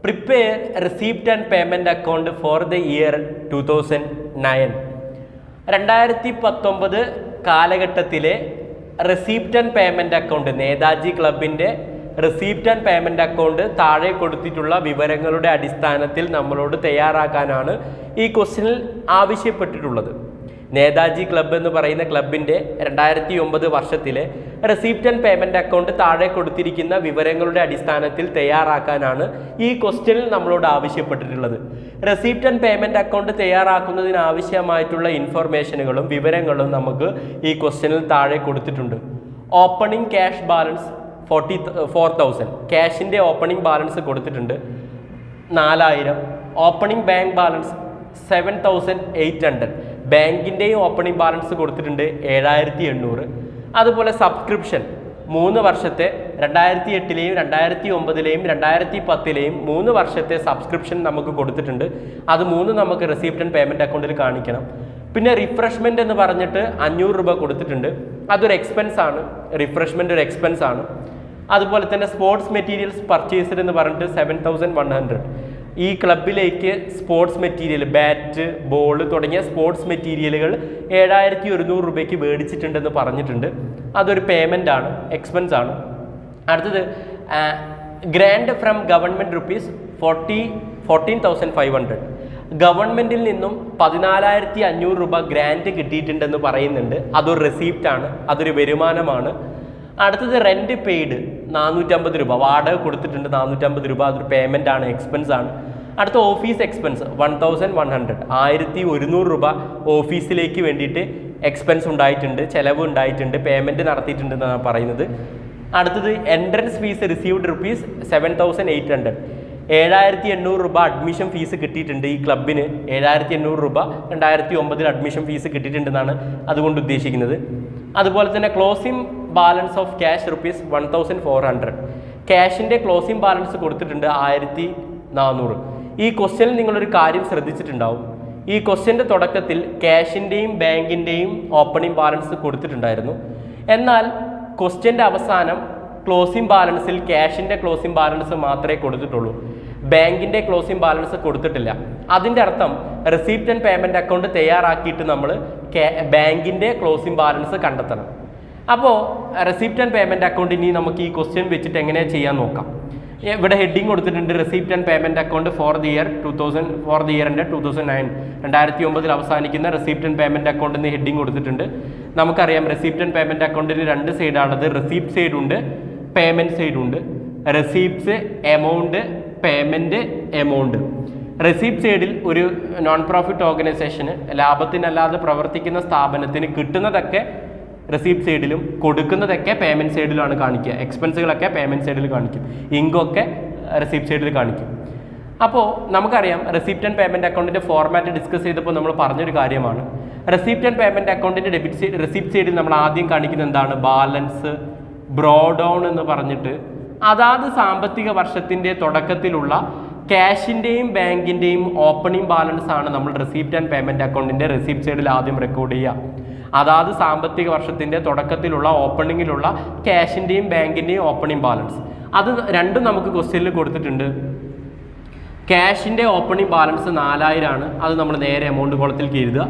prepare receipt and payment account for the year 2009. 2019 കാലഘട്ടത്തിലെ receipt and payment account, Netaji ക്ലബിൻ്റെ റെസിപ്റ്റ് ആൻഡ് പേയ്മെൻറ്റ് അക്കൗണ്ട് താഴെ കൊടുത്തിട്ടുള്ള വിവരങ്ങളുടെ അടിസ്ഥാനത്തിൽ നമ്മളോട് തയ്യാറാക്കാനാണ് ഈ ക്വസ്റ്റ്യനിൽ ആവശ്യപ്പെട്ടിട്ടുള്ളത്. നേതാജി ക്ലബ്ബ് എന്ന് പറയുന്ന ക്ലബിൻ്റെ 2009 വർഷത്തിലെ റെസിപ്റ്റ് ആൻഡ് പേയ്മെൻറ്റ് അക്കൗണ്ട് താഴെ കൊടുത്തിരിക്കുന്ന വിവരങ്ങളുടെ അടിസ്ഥാനത്തിൽ തയ്യാറാക്കാനാണ് ഈ ക്വസ്റ്റ്യനിൽ നമ്മളോട് ആവശ്യപ്പെട്ടിട്ടുള്ളത്. റെസിപ്റ്റ് ആൻഡ് പേയ്മെൻറ്റ് അക്കൗണ്ട് തയ്യാറാക്കുന്നതിന് ആവശ്യമായിട്ടുള്ള ഇൻഫർമേഷനുകളും വിവരങ്ങളും നമുക്ക് ഈ ക്വസ്റ്റ്യനിൽ താഴെ കൊടുത്തിട്ടുണ്ട്. ഓപ്പണിംഗ് ക്യാഷ് ബാലൻസ് 44,000, ക്യാഷിൻ്റെ ഓപ്പണിംഗ് ബാലൻസ് കൊടുത്തിട്ടുണ്ട് 4,000. ഓപ്പണിംഗ് ബാങ്ക് ബാലൻസ് 7,800, ബാങ്കിൻ്റെയും ഓപ്പണിംഗ് ബാലൻസ് കൊടുത്തിട്ടുണ്ട് 7,800. അതുപോലെ സബ്സ്ക്രിപ്ഷൻ 3 വർഷത്തെ 2008ലെയും 2009ലെയും 2010ലെയും 3 വർഷത്തെ സബ്സ്ക്രിപ്ഷൻ നമുക്ക് കൊടുത്തിട്ടുണ്ട്. അത് 3 നമുക്ക് റെസിപ്റ്റ് ആൻഡ് പേയ്മെൻറ്റ് അക്കൗണ്ടിൽ കാണിക്കണം. പിന്നെ റിഫ്രഷ്മെൻ്റ് എന്ന് പറഞ്ഞിട്ട് 500 രൂപ കൊടുത്തിട്ടുണ്ട്. അതൊരു എക്സ്പെൻസ് ആണ്, റിഫ്രഷ്മെൻ്റ് ഒരു എക്സ്പെൻസ് ആണ്. അതുപോലെ തന്നെ സ്പോർട്സ് മെറ്റീരിയൽസ് പർച്ചേസ്ഡ് എന്ന് പറഞ്ഞിട്ട് 7,100. ഈ ക്ലബിലേക്ക് സ്പോർട്സ് മെറ്റീരിയൽ, ബാറ്റ്, ബോൾ തുടങ്ങിയ സ്പോർട്സ് മെറ്റീരിയലുകൾ 7,100 രൂപയ്ക്ക് മേടിച്ചിട്ടുണ്ടെന്ന് പറഞ്ഞിട്ടുണ്ട്. അതൊരു പേയ്മെൻ്റ് ആണ്, എക്സ്പെൻസ് ആണ്. അടുത്തത് ഗ്രാൻഡ് ഫ്രം ഗവൺമെൻറ് ₹14,500. ഗവൺമെൻറ്റിൽ നിന്നും 14,500 രൂപ ഗ്രാൻറ്റ് കിട്ടിയിട്ടുണ്ടെന്ന് പറയുന്നുണ്ട്. അതൊരു റെസിപ്റ്റ് ആണ്, അതൊരു വരുമാനമാണ്. അടുത്തത് റെൻറ്റ് പെയ്ഡ് 450 രൂപ, വാടക കൊടുത്തിട്ടുണ്ട് 450 രൂപ, അതൊരു പേയ്മെൻ്റ് ആണ്, എക്സ്പെൻസ് ആണ്. അടുത്ത ഓഫീസ് എക്സ്പെൻസ് 1,100, 1,100 രൂപ ഓഫീസിലേക്ക് വേണ്ടിയിട്ട് എക്സ്പെൻസ് ഉണ്ടായിട്ടുണ്ട്, ചിലവ് ഉണ്ടായിട്ടുണ്ട്, പേയ്മെൻറ്റ് നടത്തിയിട്ടുണ്ടെന്നാണ് പറയുന്നത്. അടുത്തത് എൻട്രൻസ് ഫീസ് റിസീവ്ഡ് ₹7,800, 7,800 രൂപ അഡ്മിഷൻ ഫീസ് കിട്ടിയിട്ടുണ്ട്. ഈ ക്ലബിന് 7,800 രൂപ 2009 അഡ്മിഷൻ ഫീസ് കിട്ടിയിട്ടുണ്ടെന്നാണ് അതുകൊണ്ട് ഉദ്ദേശിക്കുന്നത്. അതുപോലെ തന്നെ ക്ലോസിംഗ് ബാലൻസ് ഓഫ് ക്യാഷ് ₹1,400, ക്യാഷിൻ്റെ ക്ലോസിംഗ് ബാലൻസ് കൊടുത്തിട്ടുണ്ട് 1,400. ഈ ക്വസ്റ്റ്യനിൽ നിങ്ങളൊരു കാര്യം ശ്രദ്ധിച്ചിട്ടുണ്ടാവും. ഈ ക്വസ്റ്റ്യൻ്റെ തുടക്കത്തിൽ ക്യാഷിൻ്റെയും ബാങ്കിൻ്റെയും ഓപ്പണിംഗ് ബാലൻസ് കൊടുത്തിട്ടുണ്ടായിരുന്നു. എന്നാൽ ക്വസ്റ്റ്യൻ്റെ അവസാനം ക്ലോസിംഗ് ബാലൻസിൽ ക്യാഷിൻ്റെ ക്ലോസിംഗ് ബാലൻസ് മാത്രമേ കൊടുത്തിട്ടുള്ളൂ, ബാങ്കിൻ്റെ ക്ലോസിംഗ് ബാലൻസ് കൊടുത്തിട്ടില്ല. അതിൻ്റെ അർത്ഥം റെസിപ്റ്റ് ആൻഡ് പേയ്മെൻറ്റ് അക്കൗണ്ട് തയ്യാറാക്കിയിട്ട് നമ്മൾ ബാങ്കിൻ്റെ ക്ലോസിംഗ് ബാലൻസ് കണ്ടെത്തണം. അപ്പോൾ റെസിപ്റ്റ് ആൻഡ് പേയ്മെൻറ്റ് അക്കൗണ്ട് ഇനി നമുക്ക് ഈ ക്വസ്റ്റ്യൻ വെച്ചിട്ട് എങ്ങനെ ചെയ്യാൻ നോക്കാം. ഇവിടെ ഹെഡിങ് കൊടുത്തിട്ടുണ്ട് receipt and payment account for the year 2009, 2009 അവസാനിക്കുന്ന റെസിപ്റ്റ് ആൻഡ് പേയ്മെൻറ്റ് അക്കൗണ്ട് എന്ന് ഹെഡിങ് കൊടുത്തിട്ടുണ്ട്. നമുക്കറിയാം റെസിപ്റ്റ് ആൻഡ് പേയ്മെൻറ്റ് അക്കൗണ്ടിന് 2 സൈഡാണത്, റെസിപ്റ്റ് സൈഡ് ഉണ്ട്, പേയ്മെൻറ്റ് സൈഡ് ഉണ്ട്. Receipts amount, payment amount. Receipt സൈഡിൽ ഒരു നോൺ പ്രോഫിറ്റ് ഓർഗനൈസേഷന്, ലാഭത്തിനല്ലാതെ പ്രവർത്തിക്കുന്ന സ്ഥാപനത്തിന് കിട്ടുന്നതൊക്കെ റെസിപ്റ്റ് സൈഡിലും കൊടുക്കുന്നതൊക്കെ പേയ്മെൻറ്റ് സൈഡിലാണ് കാണിക്കുക. എക്സ്പെൻസുകളൊക്കെ പേയ്മെൻറ്റ് സൈഡിൽ കാണിക്കും, ഇങ്കൊക്കെ റെസിപ്റ്റ് സൈഡിൽ കാണിക്കും. അപ്പോൾ നമുക്കറിയാം റെസിപ്റ്റ് ആൻഡ് പേയ്മെൻറ്റ് അക്കൗണ്ടിൻ്റെ ഫോർമാറ്റ് ഡിസ്കസ് ചെയ്തപ്പോൾ നമ്മൾ പറഞ്ഞൊരു കാര്യമാണ്, റെസിപ്റ്റ് ആൻഡ് പേയ്മെൻറ്റ് അക്കൗണ്ടിൻ്റെ റെസിപ്റ്റ് സൈഡിൽ നമ്മൾ ആദ്യം കാണിക്കുന്നത് എന്താണ്? ബാലൻസ്, ബ്രോഡൗൺ എന്ന് പറഞ്ഞിട്ട് അതാത് സാമ്പത്തിക വർഷത്തിൻ്റെ തുടക്കത്തിലുള്ള ക്യാഷിൻ്റെയും ബാങ്കിൻ്റെയും ഓപ്പണിംഗ് ബാലൻസ് ആണ് നമ്മൾ റെസിപ്റ്റ് ആൻഡ് പേയ്മെൻറ്റ് അക്കൗണ്ടിൻ്റെ റെസിപ്റ്റ് സൈഡിൽ ആദ്യം റെക്കോർഡ് ചെയ്യുക. അതാത് സാമ്പത്തിക വർഷത്തിൻ്റെ തുടക്കത്തിലുള്ള ഓപ്പണിങ്ങിലുള്ള ക്യാഷിൻ്റെയും ബാങ്കിൻ്റെയും ഓപ്പണിംഗ് ബാലൻസ് അത് രണ്ടും നമുക്ക് ക്വസ്റ്റ്യനിൽ കൊടുത്തിട്ടുണ്ട്. ക്യാഷിൻ്റെ ഓപ്പണിംഗ് ബാലൻസ് 4000 ആണ്, അത് നമ്മൾ നേരെ എമൗണ്ട് കോളത്തിലേക്ക് എഴുതുക.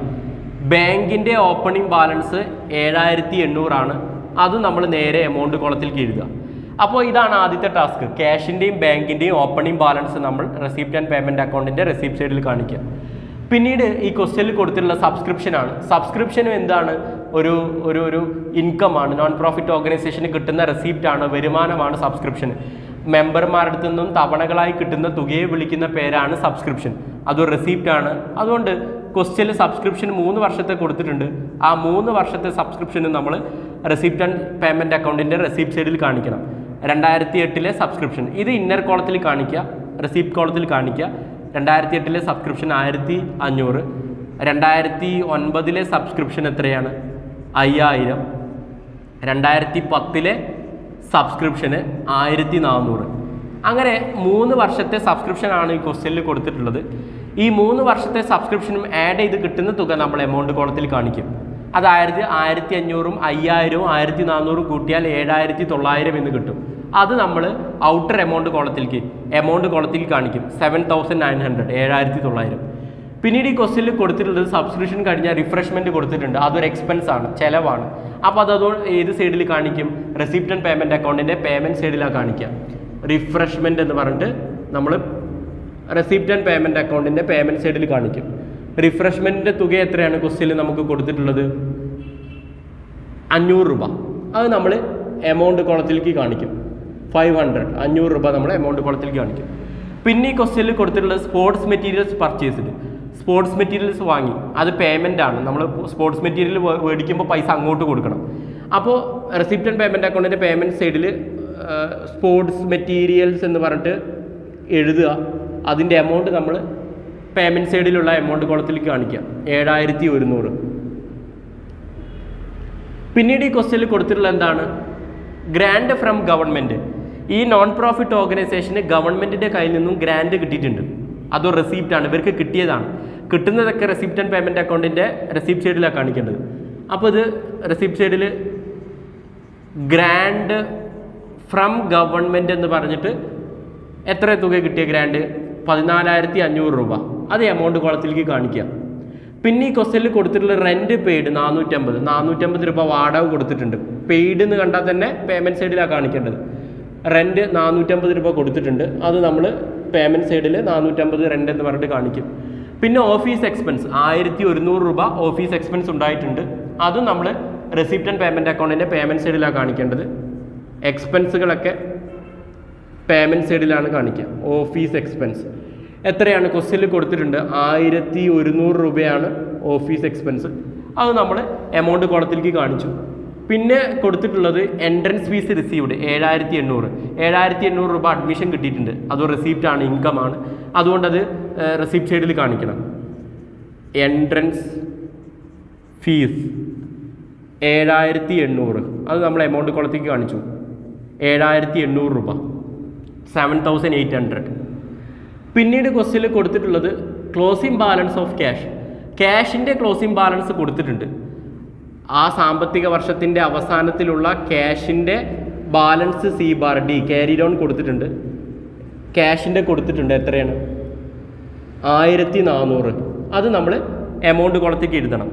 ബാങ്കിൻ്റെ ഓപ്പണിംഗ് ബാലൻസ് 7800 ആണ്, അത് നമ്മൾ നേരെ എമൗണ്ട് കോളത്തിലേക്ക് എഴുതുക. അപ്പോൾ ഇതാണ് ആദ്യത്തെ ടാസ്ക്. ക്യാഷിൻ്റെയും ബാങ്കിൻ്റെയും ഓപ്പണിംഗ് ബാലൻസ് നമ്മൾ റെസിപ്റ്റ് ആൻഡ് പേയ്മെൻറ്റ് അക്കൗണ്ടിൻ്റെ റെസിപ്റ്റ് സൈഡിൽ കാണിക്കുക. പിന്നീട് ഈ ക്വസ്റ്റ്യനിൽ കൊടുത്തിട്ടുള്ള സബ്സ്ക്രിപ്ഷനാണ്. സബ്സ്ക്രിപ്ഷനും എന്താണ്? ഒരു ഇൻകമാണ്. നോൺ പ്രോഫിറ്റ് ഓർഗനൈസേഷന് കിട്ടുന്ന റെസിപ്റ്റാണ്, വരുമാനമാണ് സബ്സ്ക്രിപ്ഷൻ. മെമ്പർമാരുടെ നിന്നും തവണകളായി കിട്ടുന്ന തുകയെ വിളിക്കുന്ന പേരാണ് സബ്സ്ക്രിപ്ഷൻ. അതൊരു റെസിപ്റ്റാണ്. അതുകൊണ്ട് ക്വസ്റ്റ്യനിൽ സബ്സ്ക്രിപ്ഷൻ 3 വർഷത്തെ കൊടുത്തിട്ടുണ്ട്. ആ 3 വർഷത്തെ സബ്സ്ക്രിപ്ഷന് നമ്മൾ റെസിപ്റ്റ് ആൻഡ് പേയ്മെൻറ്റ് അക്കൗണ്ടിൻ്റെ റെസിപ്റ്റ് സൈഡിൽ കാണിക്കണം. 2008 സബ്സ്ക്രിപ്ഷൻ ഇത് ഇന്നർ കോളത്തിൽ കാണിക്കുക, റെസിപ്റ്റ് കോളത്തിൽ കാണിക്കുക. 2008 സബ്സ്ക്രിപ്ഷൻ 1500. 2009 സബ്സ്ക്രിപ്ഷൻ എത്രയാണ്? 5000. 2010 സബ്സ്ക്രിപ്ഷന് 1400. അങ്ങനെ 3 വർഷത്തെ സബ്സ്ക്രിപ്ഷനാണ് ഈ ക്വസ്റ്റ്യനിൽ കൊടുത്തിട്ടുള്ളത്. ഈ 3 വർഷത്തെ സബ്സ്ക്രിപ്ഷനും ആഡ് ചെയ്ത് കിട്ടുന്ന തുക നമ്മൾ എമൗണ്ട് കോളത്തിൽ കാണിക്കും. അതായത് 1500ഉം 5000ഉം 1400 കൂട്ടിയാൽ 7900 എന്ന് കിട്ടും. അത് നമ്മൾ ഔട്ടർ എമൗണ്ട് കോളത്തിൽ കാണിക്കും. 7900, 7900. പിന്നീട് ഈ ക്വസ്റ്റ്യനിൽ കൊടുത്തിട്ടുള്ളത് സബ്സ്ക്രിപ്ഷൻ കഴിഞ്ഞാൽ റിഫ്രഷ്മെൻറ്റ് കൊടുത്തിട്ടുണ്ട്. അതൊരു എക്സ്പെൻസ് ആണ്, ചിലവാണ്. അപ്പോൾ അത് ഏത് സൈഡിൽ കാണിക്കും? റെസിപ്റ്റ് ആൻഡ് പേയ്മെൻറ്റ് അക്കൗണ്ടിൻ്റെ പേയ്മെൻറ്റ് സൈഡിലാണ് കാണിക്കുക. റിഫ്രഷ്മെൻറ്റ് എന്ന് പറഞ്ഞിട്ട് നമ്മൾ റെസിപ്റ്റ് ആൻഡ് പേയ്മെൻറ്റ് അക്കൗണ്ടിൻ്റെ പേയ്മെൻറ്റ് സൈഡിൽ കാണിക്കും. റിഫ്രഷ്മെൻറ്റിൻ്റെ തുക എത്രയാണ് ക്വസ്റ്റ്യനിൽ നമുക്ക് കൊടുത്തിട്ടുള്ളത്? 500 രൂപ. അത് നമ്മൾ എമൗണ്ട് കോളത്തിലേക്ക് കാണിക്കും. 500, 500 രൂപ നമ്മൾ എമൗണ്ട് കോളത്തിലേക്ക് കാണിക്കും. പിന്നെ ഈ ക്വസ്റ്റ്യനിൽ കൊടുത്തിട്ടുള്ളത് sports materials purchased. Sports materials വാങ്ങി, അത് പേയ്മെൻ്റ് ആണ്. നമ്മൾ സ്പോർട്സ് മെറ്റീരിയൽ മേടിക്കുമ്പോൾ പൈസ അങ്ങോട്ട് കൊടുക്കണം. അപ്പോൾ റെസിപ്റ്റ് ആൻഡ് പേയ്മെൻറ്റ് അക്കൗണ്ടിൻ്റെ പേയ്മെൻറ്റ് സൈഡിൽ സ്പോർട്സ് മെറ്റീരിയൽസ് എന്ന് പറഞ്ഞിട്ട് എഴുതുക. അതിൻ്റെ എമൗണ്ട് നമ്മൾ പേയ്മെൻറ്റ് സൈഡിലുള്ള എമൗണ്ട് കോളത്തിലേക്ക് കാണിക്കുക. 7100. പിന്നീട് ഈ ക്വസ്റ്റ്യനിൽ കൊടുത്തിട്ടുള്ള എന്താണ്? Grand from government. ഈ നോൺ പ്രോഫിറ്റ് ഓർഗനൈസേഷന് ഗവൺമെൻറ്റിൻ്റെ കയ്യിൽ നിന്നും ഗ്രാൻഡ് കിട്ടിയിട്ടുണ്ട്. അതൊരു റെസിപ്റ്റാണ്, ഇവർക്ക് കിട്ടിയതാണ്. കിട്ടുന്നതൊക്കെ റെസിപ്റ്റ് ആൻഡ് പേയ്മെൻറ്റ് അക്കൗണ്ടിൻ്റെ റെസിപ്റ്റ് സൈഡിലാണ് കാണിക്കേണ്ടത്. അപ്പോൾ ഇത് റെസിപ്റ്റ് സൈഡിൽ ഗ്രാൻഡ് ഫ്രം ഗവൺമെൻറ് എന്ന് പറഞ്ഞിട്ട് എത്ര തുക കിട്ടിയ ഗ്രാൻഡ്? 14500 രൂപ. അത് എമൗണ്ട് കോളത്തിലേക്ക് കാണിക്കുക. പിന്നെ ഈ ക്വസ്റ്റ്യനിൽ കൊടുത്തിട്ടുള്ള റെൻറ്റ് പെയ്ഡ് 450 രൂപ വാടക കൊടുത്തിട്ടുണ്ട്. പെയ്ഡ് എന്ന് കണ്ടാൽ തന്നെ പേയ്മെൻറ്റ് സൈഡിലാണ് കാണിക്കേണ്ടത്. റെൻറ്റ് 450 രൂപ കൊടുത്തിട്ടുണ്ട്. അത് നമ്മൾ പേയ്മെൻറ്റ് സൈഡിൽ 450 റെൻറ്റ് എന്ന് പറഞ്ഞിട്ട് കാണിക്കും. പിന്നെ ഓഫീസ് എക്സ്പെൻസ് 1100 രൂപ ഓഫീസ് എക്സ്പെൻസ് ഉണ്ടായിട്ടുണ്ട്. അതും നമ്മൾ റെസിപ്റ്റ് ആൻഡ് പേയ്മെൻറ്റ് അക്കൗണ്ടിൻ്റെ പേയ്മെൻറ്റ് സൈഡിലാണ് കാണിക്കേണ്ടത്. എക്സ്പെൻസുകളൊക്കെ പേയ്മെൻറ്റ് സൈഡിലാണ് കാണിക്കുക. ഓഫീസ് എക്സ്പെൻസ് എത്രയാണ് ക്വസ്റ്റ്യനിൽ കൊടുത്തിട്ടുണ്ട്? 1100 രൂപയാണ് ഓഫീസ് എക്സ്പെൻസ്. അത് നമ്മൾ എമൗണ്ട് കോളത്തിലേക്ക് കാണിച്ചു. പിന്നെ കൊടുത്തിട്ടുള്ളത് എൻട്രൻസ് ഫീസ് റിസീവ്ഡ് 7800. 7800 രൂപ അഡ്മിഷൻ കിട്ടിയിട്ടുണ്ട്. അത് റെസിപ്റ്റാണ്, ഇൻകമാണ്. അതുകൊണ്ടത് റെസിപ്റ്റ് സൈഡിൽ കാണിക്കണം. എൻട്രൻസ് ഫീസ് 7800, അത് നമ്മൾ എമൗണ്ട് കോളത്തിലേക്ക് കാണിച്ചു. 7800 രൂപ, 7800. പിന്നീട് ക്വസ്റ്റ്യനിൽ കൊടുത്തിട്ടുള്ളത് ക്ലോസിംഗ് ബാലൻസ് ഓഫ് ക്യാഷ്. ക്യാഷിൻ്റെ ക്ലോസിംഗ് ബാലൻസ് കൊടുത്തിട്ടുണ്ട്. ആ സാമ്പത്തിക വർഷത്തിൻ്റെ അവസാനത്തിലുള്ള ക്യാഷിൻ്റെ ബാലൻസ് C/D ക്യാരി ഡൗൺ കൊടുത്തിട്ടുണ്ട്. ക്യാഷിൻ്റെ കൊടുത്തിട്ടുണ്ട്. എത്രയാണ്? 1400. അത് നമ്മൾ എമൗണ്ട് കോളത്തേക്ക് എഴുതണം.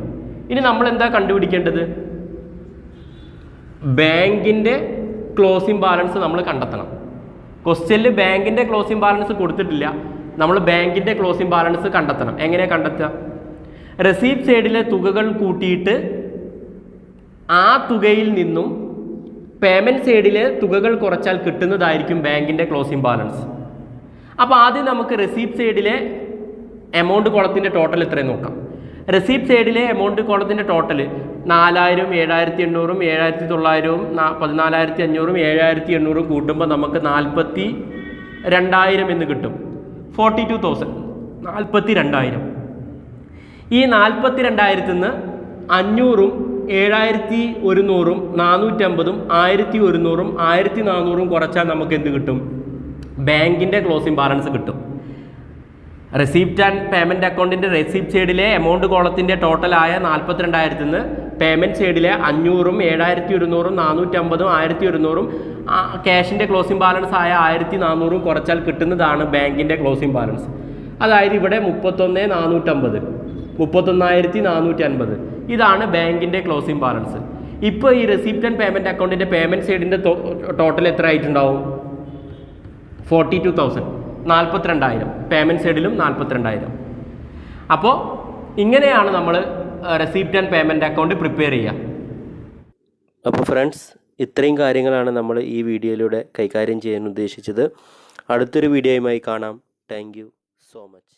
ഇനി നമ്മൾ എന്താ കണ്ടുപിടിക്കേണ്ടത്? ബാങ്കിൻ്റെ ക്ലോസിംഗ് ബാലൻസ് നമ്മൾ കണ്ടെത്തണം. ക്വസ്റ്റ്യനിൽ ബാങ്കിൻ്റെ ക്ലോസിംഗ് ബാലൻസ് കൊടുത്തിട്ടില്ല. നമ്മൾ ബാങ്കിൻ്റെ ക്ലോസിംഗ് ബാലൻസ് കണ്ടെത്തണം. എങ്ങനെ കണ്ടെത്തുക? റെസീപ്റ്റ് സൈഡിലെ തുകകൾ കൂട്ടിയിട്ട് ആ തുകയിൽ നിന്നും പേയ്മെൻറ്റ് സൈഡിലെ തുകകൾ കുറച്ചാൽ കിട്ടുന്നതായിരിക്കും ബാങ്കിൻ്റെ ക്ലോസിംഗ് ബാലൻസ്. അപ്പോൾ ആദ്യം നമുക്ക് റെസീപ്റ്റ് സൈഡിലെ എമൗണ്ട് കോളത്തിൻ്റെ ടോട്ടൽ എത്രയും നോക്കാം. റെസീപ്റ്റ് സൈഡിലെ എമൗണ്ട് കോളത്തിൻ്റെ ടോട്ടൽ 4000, 7800, 7900, 14500, 7800 കൂട്ടുമ്പോൾ നമുക്ക് 42000 എന്ന് കിട്ടും. 42,000, 42000. ഈ 42000 നിന്ന് 500ഉം 7100-ഉം 450-ഉം 1100-ഉം 1400-ഉം കുറച്ചാൽ നമുക്ക് എന്ത് കിട്ടും? ബാങ്കിൻ്റെ ക്ലോസിംഗ് ബാലൻസ് കിട്ടും. റെസിപ്റ്റ് ആൻഡ് പേയ്മെൻറ്റ് അക്കൗണ്ടിൻ്റെ റെസിപ്റ്റ് സൈഡിലെ എമൗണ്ട് കോളത്തിൻ്റെ ടോട്ടലായ 42,000 നിന്ന് പേയ്മെൻറ്റ് സൈഡിലെ 500-ഉം 7,100-ഉം 450-ഉം 1,100-ഉം ക്യാഷിൻ്റെ ക്ലോസിംഗ് ബാലൻസ് ആയ 1,400-ഉം കുറച്ചാൽ കിട്ടുന്നതാണ് ബാങ്കിൻ്റെ ക്ലോസിംഗ് ബാലൻസ്. അതായത് ഇവിടെ 31,450, 31,450 ഇതാണ് ബാങ്കിൻ്റെ ക്ലോസിംഗ് ബാലൻസ്. ഇപ്പോൾ ഈ റെസിപ്റ്റ് ആൻഡ് പേയ്മെൻറ്റ് അക്കൗണ്ടിൻ്റെ പേയ്മെൻറ്റ് സൈഡിൻ്റെ ടോട്ടൽ എത്ര ആയിട്ടുണ്ടാവും? 42,000, 42,000. പേയ്മെൻറ്റ് സൈഡിലും 42,000. അപ്പോൾ ഇങ്ങനെയാണ് നമ്മൾ receipt and payment account prepare ചെയ്യുക. അപ്പോൾ ഫ്രണ്ട്സ്, ഇത്രയും കാര്യങ്ങളാണ് നമ്മൾ ഈ വീഡിയോയിലൂടെ കൈകാര്യം ചെയ്യാൻ ഉദ്ദേശിച്ചത്. അടുത്തൊരു വീഡിയോയുമായി കാണാം. Thank you so much.